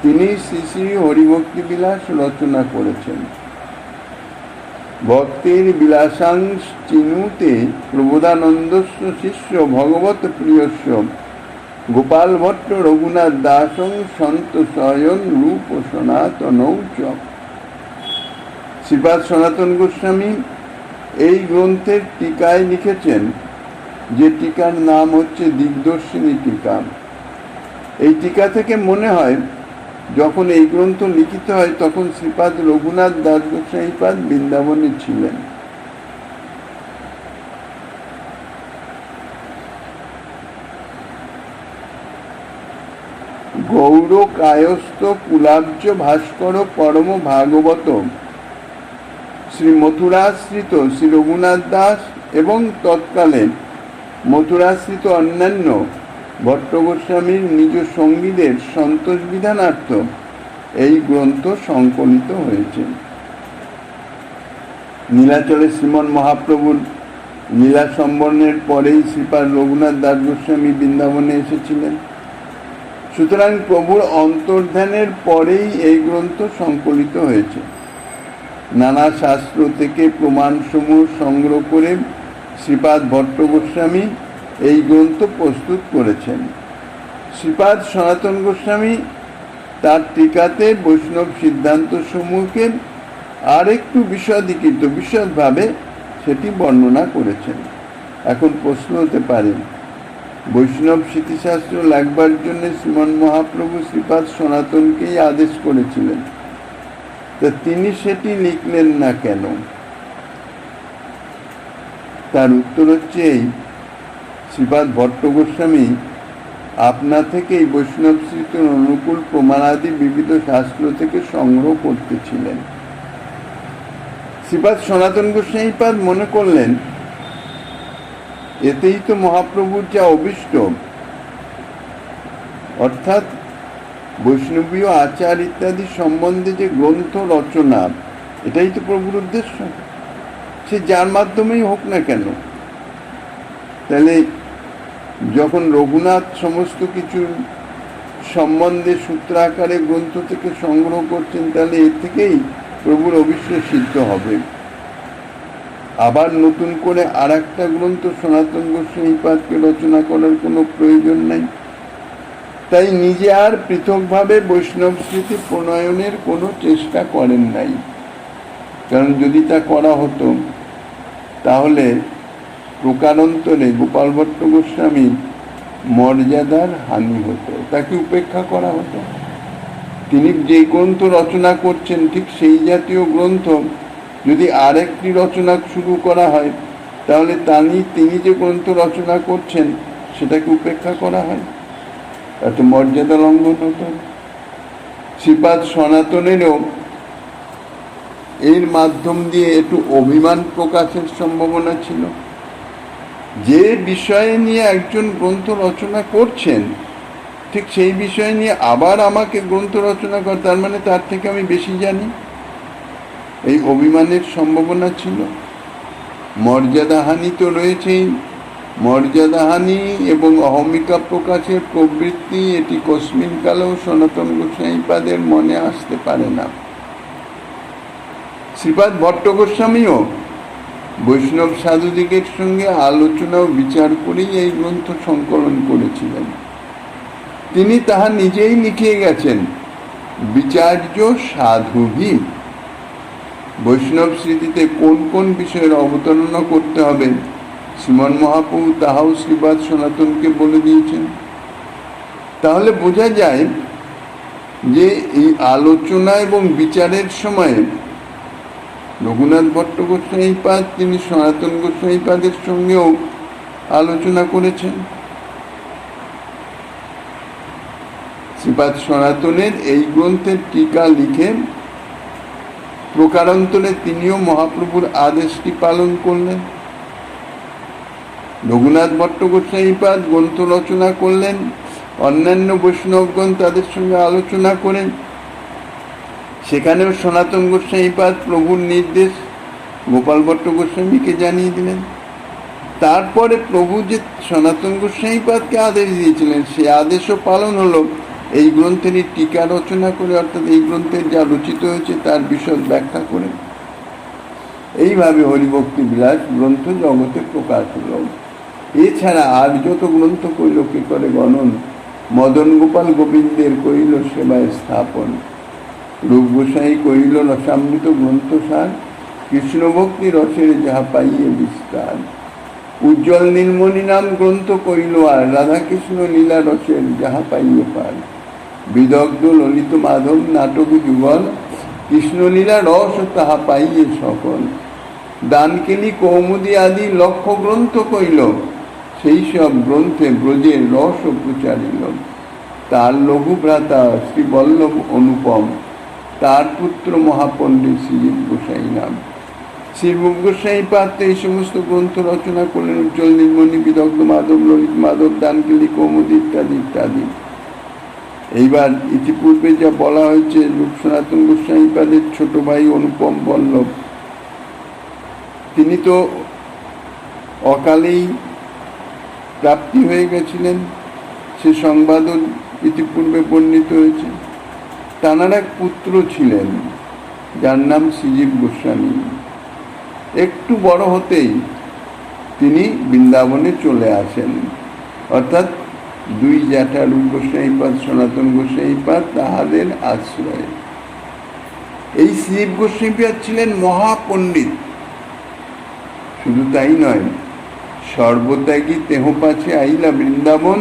তিনি শ্রী শ্রী হরিভক্তি বিলাস রচনা করেছেন। ভক্তির বিলাসাংশ চিনুতে প্রবোধানন্দস্য শিষ্য ভগবত প্রিয়স্য গোপাল ভট্ট রঘুনাথ দাসং সন্ত শয়ন রূপ সনাতনৌ চ। শ্রীপাদ সনাতন গোস্বামী এই গ্রন্থের টিকায় লিখেছেন, যে টিকার নাম হচ্ছে দিগদর্শিনী টিকা। এই টিকা থেকে মনে হয় যখন এই গ্রন্থ লিখিত হয় তখন শ্রীপাদ রঘুনাথ দাস গোস্বামীপাদ বৃন্দাবনে ছিলেন। গৌর কায়স্থ কুলাব্জ ভাস্কর পরম ভাগবত শ্রী মথুরাশ্রিত শ্রী রঘুনাথ দাস এবং তৎকালে মথুরাশ্রিত অন্যান্য ভট্ট গোস্বামীর নিজ সঙ্গীদের সন্তোষ বিধানার্থ এই গ্রন্থ সংকলিত হয়েছে। নীলাচলে শ্রীমন মহাপ্রভুর লীলা সম্বরণের পরেই শ্রীপাদ রঘুনাথ দাস গোস্বামী বৃন্দাবনে এসেছিলেন। সুতরাং প্রভুর অন্তর্ধানের পরেই এই গ্রন্থ সংকলিত হয়েছে। নানা শাস্ত্র থেকে প্রমাণসমূহ সংগ্রহ করে শ্রীপাদ ভট্ট গোস্বামী এই গ্রন্থ প্রস্তুত করেছেন। শ্রীপাদ সনাতন গোস্বামী তার টিকাতে বৈষ্ণব সিদ্ধান্ত সমূহকে আর একটু বিশদভাবে সেটি বর্ণনা করেছেন। এখন প্রশ্ন হতে পারে, বৈষ্ণব স্মৃতিশাস্ত্র লেখবার জন্য শ্রীমন মহাপ্রভু শ্রীপাদ সনাতনকেই আদেশ করেছিলেন, তা তিনি সেটি লিখলেন না কেন? তার উত্তর হচ্ছে এই, শ্রীপাদ ভট্ট গোস্বামী আপনা থেকেই বৈষ্ণব স্মৃতির অনুকূল প্রমাণাদি বিবিধ শাস্ত্র থেকে সংগ্রহ করতেছিলেন। শ্রীপাদ সনাতন গোস্বামীপাদ মনে করলেন এতেই তো মহাপ্রভুর যা অভীষ্ট, অর্থাৎ বৈষ্ণবীয় আচার ইত্যাদি সম্বন্ধে যে গ্রন্থ রচনা, এটাই তো প্রভুর উদ্দেশ্য। সে যার মাধ্যমেই হোক না কেন, তাহলে যখন রঘুনাথ সমস্ত কিছু সম্বন্ধে সূত্র আকারে গ্রন্থ থেকে সংগ্রহ করছেন, তাহলে এর থেকেই প্রভুর অভিষ্ট সিদ্ধ হবে। আবার নতুন করে আর একটা গ্রন্থ সনাতন গোস্বামীপাদকে রচনা করার কোনো প্রয়োজন নাই। তাই নিজে আর পৃথকভাবে বৈষ্ণব স্মৃতি প্রণয়নের কোনো চেষ্টা করেন নাই। কারণ যদি তা করা হতো তাহলে প্রকারান্তরে গোপাল ভট্ট গোস্বামী মর্যাদার হানি হতো, তাকে উপেক্ষা করা হতো। তিনি যে গ্রন্থ রচনা করছেন ঠিক সেই জাতীয় গ্রন্থ যদি আরেকটি রচনা শুরু করা হয়, তাহলে তিনি যে গ্রন্থ রচনা করছেন সেটাকে উপেক্ষা করা হয়, এত মর্যাদা লঙ্ঘন হতো। শ্রীপাদ সনাতনেরও এর মাধ্যম দিয়ে একটু অভিমান প্রকাশের সম্ভাবনা ছিল। যে বিষয়ে নিয়ে একজন গ্রন্থ রচনা করছেন ঠিক সেই বিষয় নিয়ে আবার আমাকে গ্রন্থ রচনা কর, তার মানে তার থেকে আমি বেশি জানি, এই অভিমানের সম্ভাবনা ছিল। মর্যাদাহানি তো রয়েছেই। মর্যাদাহানি এবং অহমিকা প্রকাশের প্রবৃত্তি এটি কস্মিন কালেও সনাতন গোস্বামীপাদের মনে আসতে পারে না। শ্রীপাদ ভট্ট গোস্বামীও বৈষ্ণব সাধুদিগের সঙ্গে আলোচনা ও বিচার করেই এই গ্রন্থ সংকলন করেছিলেন। তিনি তাহা নিজেই লিখিয়ে গেছেন, বিচার্য সাধুভীম। বৈষ্ণব স্মৃতিতে কোন কোন বিষয়ের অবতারণা করতে হবে শ্রীমন মহাপ্রভু তাহাও শ্রীবাদ সনাতনকে বলে দিয়েছেন। তাহলে বোঝা যায় যে এই আলোচনা এবং বিচারের সময়ে রঘুনাথ ভট্ট গোস্বামীপাদ তিনি সনাতন গোস্বামীপাদের সঙ্গেও আলোচনা করেছেন। শ্রীপাদ সনাতনের এই গ্রন্থের টিকা লিখে প্রকারান্তরে তিনিও মহাপ্রভুর আদেশটি পালন করলেন। রঘুনাথ ভট্ট গোস্বামীপাদ গ্রন্থ রচনা করলেন, অন্যান্য বৈষ্ণবগণ তাদের সঙ্গে আলোচনা করেন। সেখানেও সনাতন গোস্বামীপাদ প্রভুর নির্দেশ গোপাল ভট্ট গোস্বামীকে জানিয়ে দিলেন। তারপরে প্রভু যে সনাতন গোস্বামীপাদকে আদেশ দিয়েছিলেন সে আদেশও পালন হলো এই গ্রন্থেরই টিকা রচনা করে, অর্থাৎ এই গ্রন্থের যা রচিত হয়েছে তার বিশদ ব্যাখ্যা করে। এইভাবে হরিভক্তি বিলাস গ্রন্থ জগতে প্রকাশ হল। এছাড়া আর যত গ্রন্থ কইল কি করে গণন, মদন গোপাল গোবিন্দের কইল সেবায় স্থাপন, রূপ গোসাই কইল রসামৃত গ্রন্থসার, কৃষ্ণ ভক্তি রসের যাহা পাইয়ে বিস্তার, উজ্জ্বল নীলমণি নাম গ্রন্থ কইল আর, রাধাকৃষ্ণ লীলা রসের যাহা পাইয়ে পার, বিদগ্ধ ললিত মাধব নাটক যুগল, কৃষ্ণলীলা রস তাহা পাইয়ে সকল, দানকেলি কৌমুদী আদি লক্ষ গ্রন্থ কইল, সেই সব গ্রন্থে ব্রজের রস প্রচারিল, তার লঘু ভ্রাতা শ্রী বল্লভ অনুপম, তার পুত্র মহাপণ্ডিত শ্রীজীব গোসাই নাম। শ্রীরূপ গোস্বামীপাদ এই সমস্ত গ্রন্থ রচনা করলেন, উজ্জ্বল নীলমণি, বিদগ্ধ মাধব, ললিত মাধব, দানকেলি কৌমুদী ইত্যাদি ইত্যাদি। এইবার ইতিপূর্বে যা বলা হয়েছে, রূপ সনাতন গোস্বামীপাদের ছোট ভাই অনুপম বল্লভ, তিনি তো অকালেই প্রাপ্তি হয়ে গেছিলেন, সে সংবাদও ইতিপূর্বে বর্ণিত হয়েছে। তাঁর এক পুত্র ছিলেন যার নাম শ্রীজীব গোস্বামী। একটু বড় হতেই তিনি বৃন্দাবনে চলে আসেন, অর্থাৎ দুই জ্যাঠা রূপ গোস্বামীপাদ সনাতন গোস্বামীপাদ তাহাদের আশ্রয়ে। এই শ্রীজীব গোস্বামীপাদ ছিলেন মহাপণ্ডিত। শুধু তাই নয়, সর্বত্যাগী তেহ পাছে আইলা বৃন্দাবন,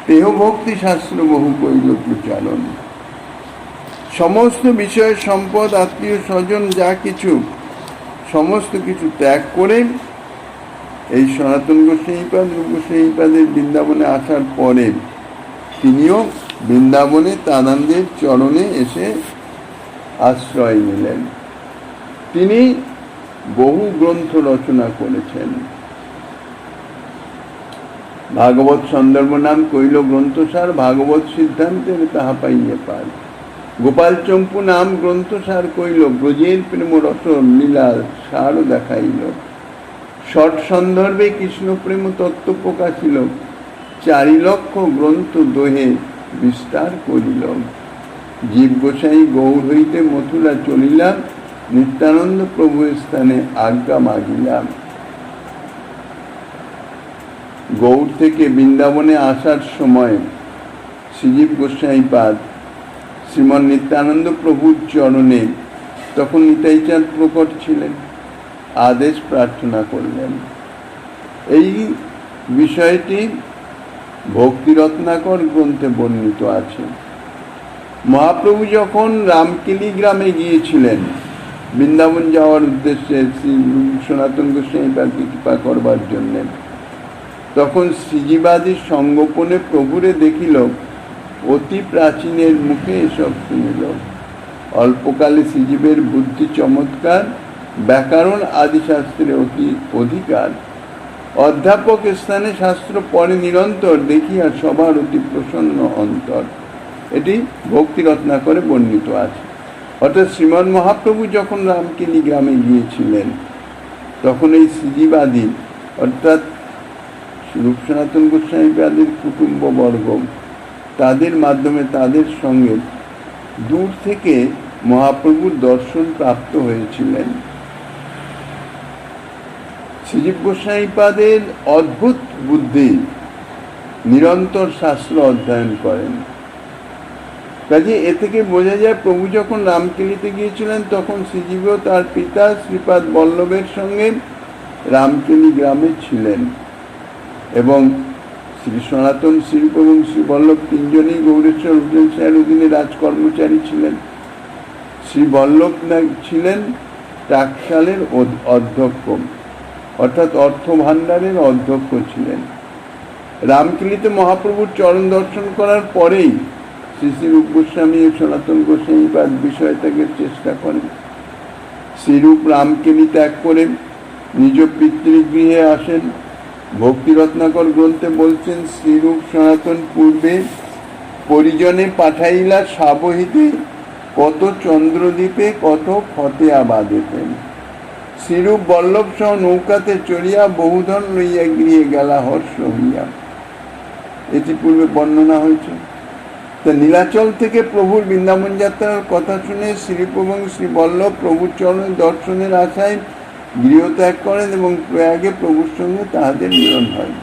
তেহ ভক্তি শাস্ত্র বহু কইল প্রচারণ। সমস্ত বিষয় সম্পদ আত্মীয় স্বজন যা কিছু সমস্ত কিছু ত্যাগ করে এই সনাতন গোস্বামীপাদ রূপ গোস্বামীপাদের বৃন্দাবনে আসার পরে তিনিও বৃন্দাবনে তাঁদের চরণে এসে আশ্রয় নিলেন। তিনি বহু গ্রন্থ রচনা করেছেন। ভাগবত সন্দর্ভ নাম কইল গ্রন্থসার, ভাগবত সিদ্ধান্তের তাহা পাইয়ে পার, গোপাল চম্পু নাম গ্রন্থসার কইল, ব্রজের প্রেম রস লীলা সার দেখাইল, ষট সন্দর্ভে কৃষ্ণ প্রেম তত্ত্ব প্রকাশিল, 4 লক্ষ গ্রন্থ দোহে বিস্তার করিল, জীব গোসাই গৌর হইতে মথুরা চলিলাম, নিত্যানন্দ প্রভু স্থানে আজ্ঞা মাগিলাম। গৌর থেকে বৃন্দাবনে আসার সময় শ্রীজীব গোস্বামীপাদ শ্রীমন নিত্যানন্দ প্রভুর চরণে, তখন নিতাইচাঁদ প্রকট ছিলেন, আদেশ প্রার্থনা করলেন। এই বিষয়টি ভক্তিরত্নাকর গ্রন্থে বর্ণিত আছে। মহাপ্রভু যখন রামকেলি গ্রামে গিয়েছিলেন বৃন্দাবন যাওয়ার উদ্দেশ্যে শ্রী সনাতন গোস্বামীপাদকে কৃপা করবার জন্য, তখন শ্রীজীবাদির সঙ্গোপনে প্রভুরে দেখিল, অতি প্রাচীনের মুখে এসব শুনিল। অল্পকালে শ্রীজীবের বুদ্ধি চমৎকার, ব্যাকরণ আদি শাস্ত্রে অতি অধিকার, অধ্যাপক স্থানে শাস্ত্র পড়ে নিরন্তর, দেখিয়া সবার অতি প্রসন্ন অন্তর। এটি ভক্তিরত্নাকরে বর্ণিত আছে। অর্থাৎ শ্রীমন মহাপ্রভু যখন রামকেলি গ্রামে গিয়েছিলেন তখন এই শ্রীজীবাদি অর্থাৎ রূপ সনাতন গোস্বামীপাদের কুটুম্ববর্গ তাদের মাধ্যমে তাদের সঙ্গে দূর থেকে মহাপ্রভুর দর্শন প্রাপ্ত হয়েছিলেন। শ্রীজীব গোস্বামীপাদের অদ্ভুত বুদ্ধি, নিরন্তর শাস্ত্র অধ্যয়ন করেন। কাজে এ থেকে বোঝা যায় প্রভু যখন রামকেলিতে গিয়েছিলেন তখন শ্রীজীবও তার পিতা শ্রীপাদ বল্লভের সঙ্গে রামকেলি গ্রামে ছিলেন, এবং শ্রী সনাতন, শ্রীরূপ এবং শ্রী বল্লভ তিনজনই গৌরেশ্বর হোটেল স্যার অধীনে রাজকর্মচারী ছিলেন। শ্রী বল্লভ ছিলেন টাকশালের অধ্যক্ষ, অর্থাৎ অর্থ ভাণ্ডারের অধ্যক্ষ ছিলেন। রামকেলিতে মহাপ্রভুর চরণ দর্শন করার পরেই শ্রী শ্রী রূপ গোস্বামী ও সনাতন গোস্বামীপাদ বিষয় ত্যাগের চেষ্টা করেন। শ্রীরূপ রামকেলি ত্যাগ করে নিজ পিতৃগৃহে আসেন। ভক্তি রত্নাকর গ্রন্থে বলছেন, শ্রীরূপ সনাতন পূর্বে পরিজনে পাঠাইলা সাবহিতে, কত চন্দ্রদ্বীপে কত ফতেয়াবাদেতেন। শ্রীরূপ বল্লভ সহ নৌকাতে চড়িয়া বহুধন লইয়া গৃহে গেলা হর্ষ হইয়া, এটি পূর্বে বর্ণনা হয়েছে। তা নীলাচল থেকে প্রভুর বৃন্দাবন যাত্রার কথা শুনে শ্রীরূপ এবং শ্রী বল্লভ প্রভুর চরণ দর্শনের আশায় গৃহত্যাগ করেন এবং প্রয়াগে প্রভুর সঙ্গে তাহাদের মিলন হয়।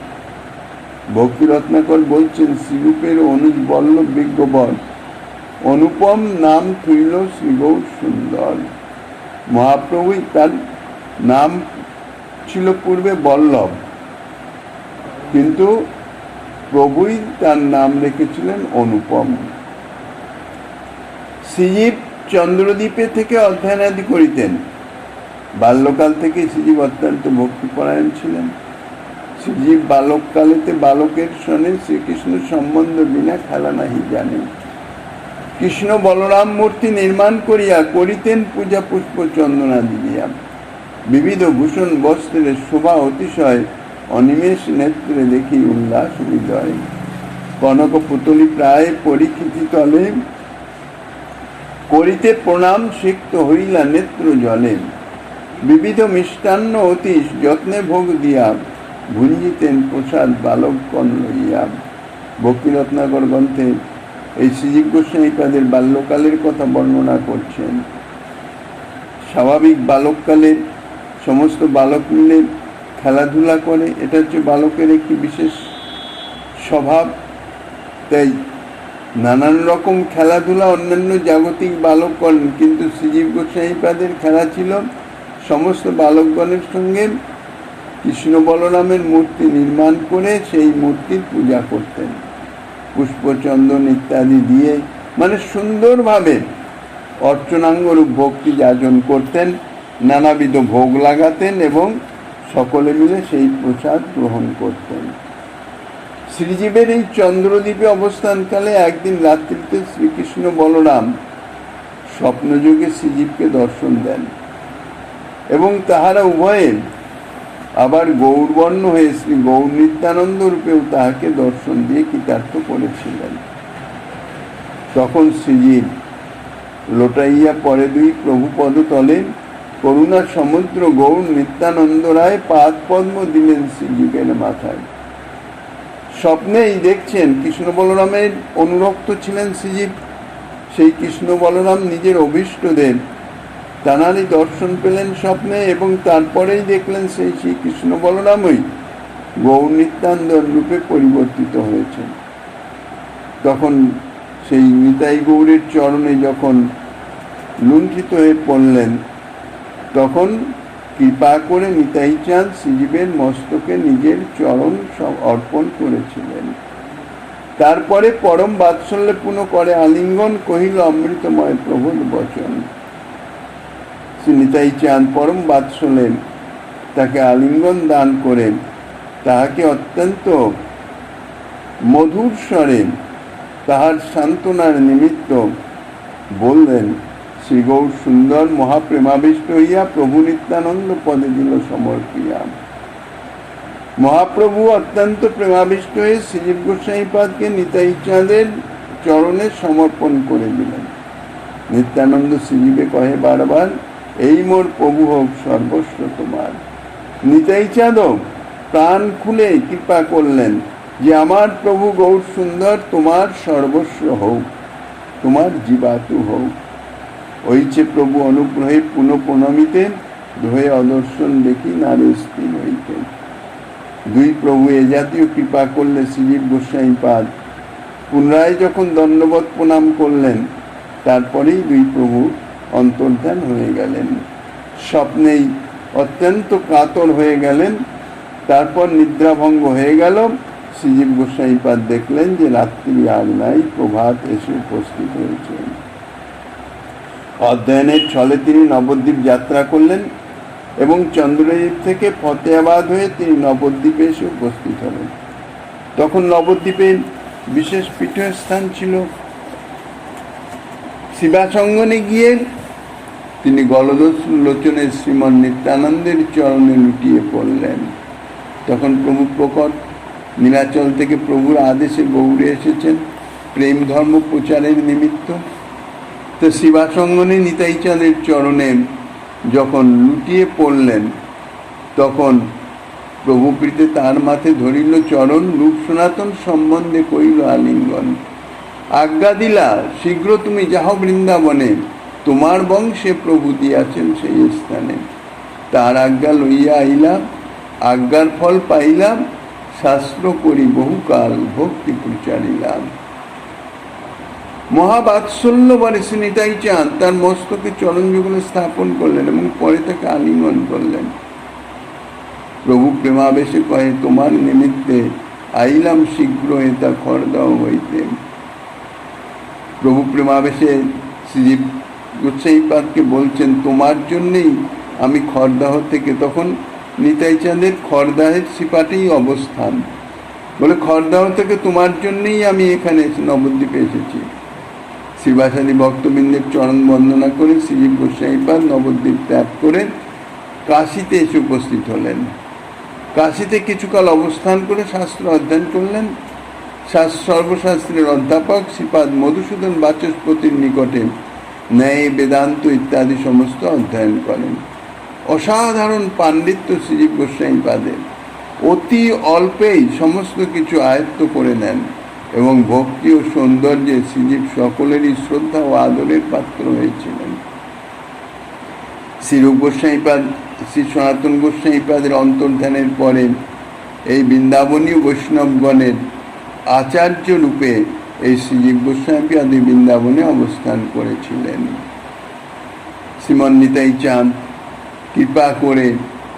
ভক্তি রত্নাকর বলছেন, শ্রীরূপের অনুজ বল্লভ বিজ্ঞবর, অনুপম নাম থইল শ্রীগৌর সুন্দর। মহাপ্রভুই, তার নাম ছিল পূর্বে বল্লভ, কিন্তু প্রভুই তার নাম রেখেছিলেন অনুপম। শ্রীজীব চন্দ্রদ্বীপে থেকে অধ্যয়নাদি করিতেন। বাল্যকাল থেকে শ্রীজীব অত্যন্ত ভক্তিপরায়ণ ছিলেন। শ্রীজীব বালককালেতে বালকের সনে শ্রীকৃষ্ণ সম্বন্ধ বিনা খেলা নাহি জানেন। কৃষ্ণ বলরাম মূর্তি নির্মাণ করিয়া করিতেন পূজা পুষ্প চন্দনাদি দিয়া। বিবিধ ভূষণ বস্ত্রের শোভা অতিশয় অনিমেষ নেত্রে দেখি উল্লাস হৃদয়। কনক পুতলি প্রায় পরীক্ষিতি তলে, করিতে প্রণাম সিক্ত হইলা নেত্র জলে। বিবিধ মিষ্টান্ন অতি যত্নে ভোগ দিয়া, ভুঞ্জিতেন প্রসাদ বালকগণ লইয়া। ভক্তি রত্নাকর গ্রন্থে এই শ্রীজীব গোস্বামীপাদের বাল্যকালের কথা বর্ণনা করছেন। স্বাভাবিক বালককালে সমস্ত বালক মিলে খেলাধুলা করে, এটা হচ্ছে বালকের একটি বিশেষ স্বভাব। তাই নানান রকম খেলাধুলা অন্যান্য জাগতিক বালক করেন, কিন্তু শ্রীজীব গোস্বামীপাদের খেলা ছিল সমস্ত বালকগণের সঙ্গে কৃষ্ণ বলরামের মূর্তি নির্মাণ করে সেই মূর্তির পূজা করতেন, পুষ্পচন্দন ইত্যাদি দিয়ে, মানে সুন্দরভাবে অর্চনাঙ্গরূপ ভক্তি যাজন করতেন, নানাবিধ ভোগ লাগাতেন এবং সকলে মিলে সেই প্রসাদ গ্রহণ করতেন। শ্রীজীবের এই চন্দ্রদ্বীপে অবস্থানকালে একদিন রাত্রিতে শ্রীকৃষ্ণ বলরাম স্বপ্নযোগে শ্রীজীবকে দর্শন দেন এবং তাহারা উভয়ে আবার গৌরবর্ণ হয়ে শ্রী গৌর নিত্যানন্দ রূপেও তাহাকে দর্শন দিয়ে কৃতার্থ করেছিলেন। তখন শ্রীজীব লোটাইয়া পরে দুই প্রভু পদতলে করুণা সমুদ্র গৌর নিত্যানন্দ রায় পাদ পদ্ম দিলেন শ্রীজীবের মাথায়। স্বপ্নেই দেখছেন কৃষ্ণ বলরামের অনুরক্ত ছিলেন শ্রীজীব। সেই কৃষ্ণ বলরাম নিজের অভীষ্টদেব, তাঁরারই দর্শন পেলেন স্বপ্নে, এবং তারপরেই দেখলেন সেই শ্রীকৃষ্ণ বলরামই গৌর নিত্যানন্দ রূপে পরিবর্তিত হয়েছেন। তখন সেই নিতাই গৌরের চরণে যখন লুণ্ঠিত হয়ে পড়লেন, তখন কৃপা করে নিতাই চাঁদ শ্রীজীবের মস্তকে নিজের চরণ অর্পণ করেছিলেন। তারপরে পরম বাৎসল্যে পুনঃ করে আলিঙ্গন, কহিল অমৃতময় প্রভুর বচন। শ্রী নিতাই চাঁদ পরম বাৎসল্যে তাকে আলিঙ্গন দান করে তাহাকে অত্যন্ত মধুর স্বরে তাহার সান্ত্বনার নিমিত্ত বললেন, শ্রী গৌর সুন্দর মহাপ্রেমাবিষ্ট হইয়া প্রভু নিত্যানন্দ পদে দিল সমর্পিয়া। মহাপ্রভু অত্যন্ত প্রেমাবিষ্ট হয়ে শ্রীজীব গোস্বামীপাদকে নিতাই চাঁদের চরণে সমর্পণ করে দিলেন। নিত্যানন্দ শ্রীজীবে কহে বারবার, এই মোর প্রভু হোক সর্বস্ব তোমার। নিতাই চাঁদও প্রাণ খুলে কৃপা করলেন যে আমার প্রভু গৌর সুন্দর তোমার সর্বস্ব হোক, তোমার জীবাতু হোক। ওইছে প্রভু অনুগ্রহে পুনঃ প্রণমিতে ধোয়ে অদর্শন দেখি নারে স্থির হইতেন। দুই প্রভু এ জাতীয় কৃপা করলে শ্রীজীব গোস্বামীপাদ পুনরায় যখন দণ্ডবত প্রণাম করলেন, তারপরেই দুই প্রভু অন্তর্ধান হয়ে গেলেন। স্বপ্নেই অত্যন্ত কাতর হয়ে গেলেন। তারপর নিদ্রাভঙ্গ হয়ে গেল। শ্রীজীব গোস্বামীপাদ দেখলেন যে রাত্রি আর নাই, প্রভাত এসে উপস্থিত হয়েছেন। অধ্যয়নের ছলে তিনি নবদ্বীপ যাত্রা করলেন এবং চন্দ্রদ্বীপ থেকে ফতেহাবাদ হয়ে তিনি নবদ্বীপে এসে উপস্থিত হলেন। তখন নবদ্বীপে বিশেষ পীঠস্থান ছিল। শিবাসঙ্গনে গিয়ে তিনি গলদলোচনের শ্রীমন নিত্যানন্দের চরণে লুটিয়ে পড়লেন। তখন প্রভু প্রকট। নীলাচল থেকে প্রভুর আদেশে গৌড়ে এসেছেন প্রেম ধর্ম প্রচারের নিমিত্ত। তো শিবাসঙ্গনে নিতাই চাঁদের চরণে যখন লুটিয়ে পড়লেন, তখন প্রভুপ্রীতে তার মাথে ধরিল চরণ, রূপ সনাতন সম্বন্ধে কইল আলিঙ্গন। আজ্ঞা দিলা শীঘ্র তুমি যাহ বৃন্দাবনে, তোমার বংশে প্রভু দিয়াছেন সেই স্থানে। তার আজ্ঞা লইয়া আইলাম, আজ্ঞার ফল পাইলাম, শাস্ত্র করি বহুকাল ভক্তি প্রচারিলাম। মহাবাৎসল্য বরে শ্রী নিতাই চাঁদ তার মস্তকে চরণ যুগলে স্থাপন করলেন এবং পরে তাকে আলিঙ্গন করলেন। প্রভু প্রেমাবেশে কহে, তোমার নিমিত্তে আইলাম শীঘ্র এটা খড়দাও হইতে। প্রভু প্রেমাবেশে শ্রীজীব গোস্বামীপাদকে বলছেন, তোমার জন্যেই আমি খড়দাহ থেকে, তখন নিতাই চাঁদের খড়দাহের সিপাটেই অবস্থান, বলে খড়দাহ থেকে তোমার জন্যেই আমি এখানে নবদ্বীপে এসেছি। শিবাসাদী ভক্তবৃন্দের চরণ বন্দনা করে শ্রীজীব গোস্বামীপাদ নবদ্বীপ ত্যাগ করে কাশীতে এসে উপস্থিত হলেন। কাশীতে কিছুকাল অবস্থান করে শাস্ত্র অধ্যয়ন করলেন। সর্বশাস্ত্রের অধ্যাপক শ্রীপাদ মধুসূদন বাচস্পতির নিকটে ন্যায় বেদান্ত ইত্যাদি সমস্ত অধ্যয়ন করেন। অসাধারণ পাণ্ডিত্য শ্রীজীব গোস্বামীপাদের। অতি অল্পেই সমস্ত কিছু আয়ত্ত করে নেন এবং ভক্তি ও সৌন্দর্যে শ্রীজীব সকলেরই শ্রদ্ধা ও আদরের পাত্র হয়েছিলেন। শ্রীরূপ গোস্বামীপাদ শ্রী সনাতন গোস্বামীপাদের অন্তর্ধানের পরে এই বৃন্দাবনীয় বৈষ্ণবগণের আচার্য রূপে এই শ্রীজীব গোস্বামীপাদ বৃন্দাবনে অবস্থান করেছিলেন। শ্রীমন নিতাই চাঁদ কৃপা করে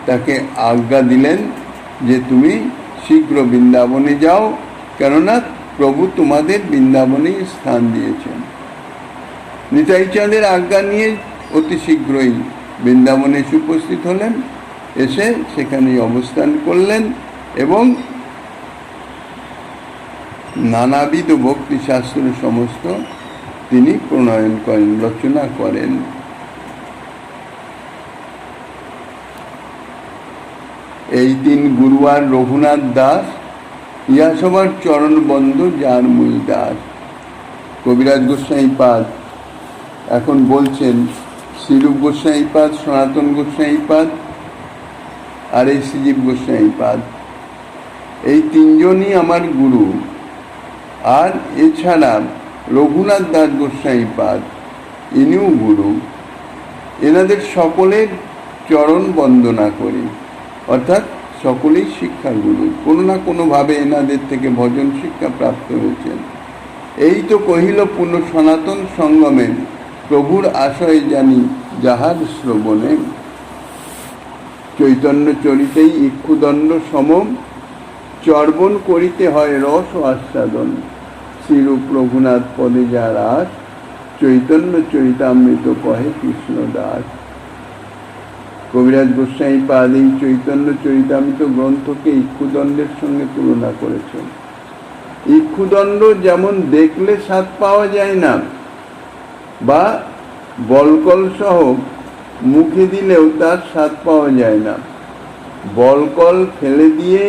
তাকে আজ্ঞা দিলেন যে তুমি শীঘ্র বৃন্দাবনে যাও, কেননা প্রভু তোমাদের বৃন্দাবনে স্থান দিয়েছেন। নিতাই চাঁদের আজ্ঞা নিয়ে অতি শীঘ্রই বৃন্দাবনে এসে উপস্থিত হলেন। এসে সেখানেই অবস্থান করলেন এবং নানাবিধ ভক্তি শাস্ত্র সমস্ত তিনি প্রণয়ন করেন, রচনা করেন। এই তিন গুরুয়ার রঘুনাথ দাস, ইহা সবার চরণ বন্ধ যার মূল দাস। কবিরাজ গোস্বামীপাদ এখন বলছেন শ্রীরূপ গোস্বামীপাদ, সনাতন গোস্বামীপাদ আর এই শ্রীজীব গোস্বামীপাদ, এই তিনজনই আমার গুরু। আর এছাড়া রঘুনাথ দাস গোস্বামীপাদ, ইনিও গুরু। এনাদের সকলের চরণ বন্দনা করি, অর্থাৎ সকলেই শিক্ষার গুরু, কোনো না কোনোভাবে এনাদের থেকে ভজন শিক্ষা প্রাপ্ত হয়েছেন। এই তো কহিল পূর্ণ সনাতন সঙ্গমে, প্রভুর আশয় জানি যাহার শ্রবণে। চৈতন্য চরিতেই ইক্ষুদণ্ড সম, চর্বণ করিতে হয় রস ও আস্বাদন। শ্রীরূপ রঘুনাথ পদে যার আস, চৈতন্য চরিতামৃত কহে কৃষ্ণ দাস। কবিরাজ গোস্বামীপাদ এই চৈতন্য চরিতামৃত গ্রন্থকে ইক্ষুদণ্ডের সঙ্গে তুলনা করেছেন। ইক্ষুদণ্ড যেমন দেখলে স্বাদ পাওয়া যায় না, বা বলকল সহ মুখে দিলেও তার স্বাদ পাওয়া যায় না। বলকল ফেলে দিয়ে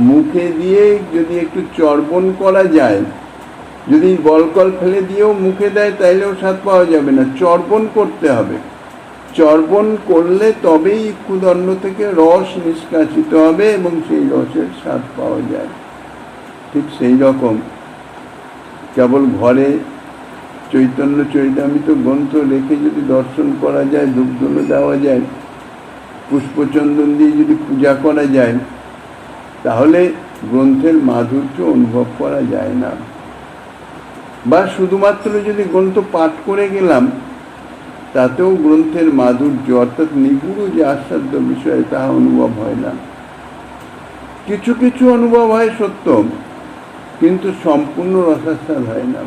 মুখে দিয়ে যদি একটু চর্বণ করা যায়, যদি বলকল ফেলে দিয়েও মুখে দেয় তাইলেও স্বাদ পাওয়া যাবে না, চর্বণ করতে হবে। চর্বণ করলে তবেই ইক্ষুদণ্ড থেকে রস নিষ্কাশিত হবে এবং সেই রসের স্বাদ পাওয়া যায়। ঠিক সেই রকম কেবল ঘরে চৈতন্য চরিতামৃত গ্রন্থ রেখে যদি দর্শন করা যায়, ধূপধুনো দেওয়া যায়, পুষ্পচন্দন দিয়ে যদি পূজা করা যায়, তাহলে গ্রন্থের মাধুর্য অনুভব করা যায় না। বা শুধুমাত্র যদি গ্রন্থ পাঠ করে গেলাম, তাতেও গ্রন্থের মাধুর্য অর্থাৎ নিগুড় যে আস্বাদ্য বিষয় তাহা অনুভব হয় না। কিছু কিছু অনুভব হয় সত্য, কিন্তু সম্পূর্ণ রসাস্বাদ হয় না।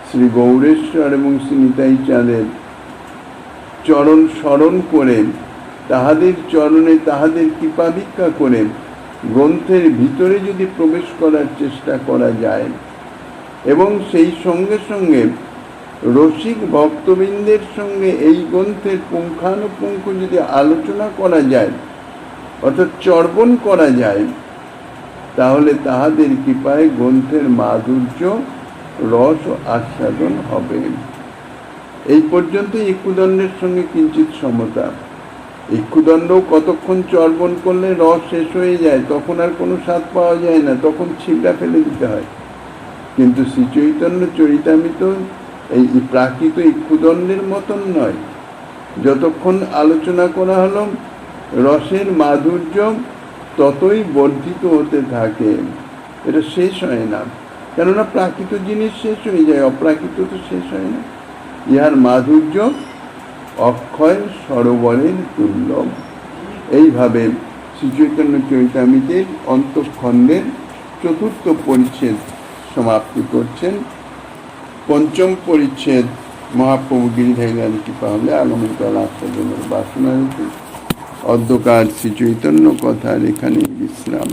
শ্রী গৌরেশ্বর এবং শ্রী নিতাই চাঁদের চরণ স্মরণ করে, তাহাদের চরণে তাহাদের কৃপা ভিক্ষা করে গ্রন্থের ভিতরে যদি প্রবেশ করার চেষ্টা করা যায় এবং সেই সঙ্গে সঙ্গে রসিক ভক্তবৃন্দের সঙ্গে এই গ্রন্থের পুঙ্খানুপুঙ্খ যদি আলোচনা করা যায়, অর্থাৎ চর্বণ করা যায়, তাহলে তাহাদের কৃপায় গ্রন্থের মাধুর্য রস আস্বাদন হবে। এই পর্যন্ত ইক্ষুদণ্ডের সঙ্গে কিঞ্চিত সমতা। ইক্ষুদণ্ড কতক্ষণ চর্বণ করলে রস শেষ হয়ে যায়, তখন আর কোনো স্বাদ পাওয়া যায় না, তখন ছিবড়া ফেলে দিতে হয়। কিন্তু শ্রী চৈতন্য চরিতামৃত এই প্রাকৃত ইক্ষুদণ্ডের মতন নয়। যতক্ষণ আলোচনা করা হলো, রসের মাধুর্য ততই বর্ধিত হতে থাকে, এটা শেষ হয় না। কেননা প্রাকৃত জিনিস শেষ হয়ে যায়, অপ্রাকৃত তো শেষ হয় না। ইহার মাধুর্য অক্ষয় সরোবরের তুল্য। এইভাবে শ্রী চৈতন্য চরিতামৃতের অন্তঃখণ্ডের ৪র্থ পরিচ্ছেদ সমাপ্তি করছেন। ৫ম পরিচ্ছেদ মহাপ্রভু গিরিধারীর কৃপা হলে আগামীকাল আস্বাদনের বাসনা রেখে অদ্যকার শ্রী চৈতন্য কথার এখানে বিশ্রাম।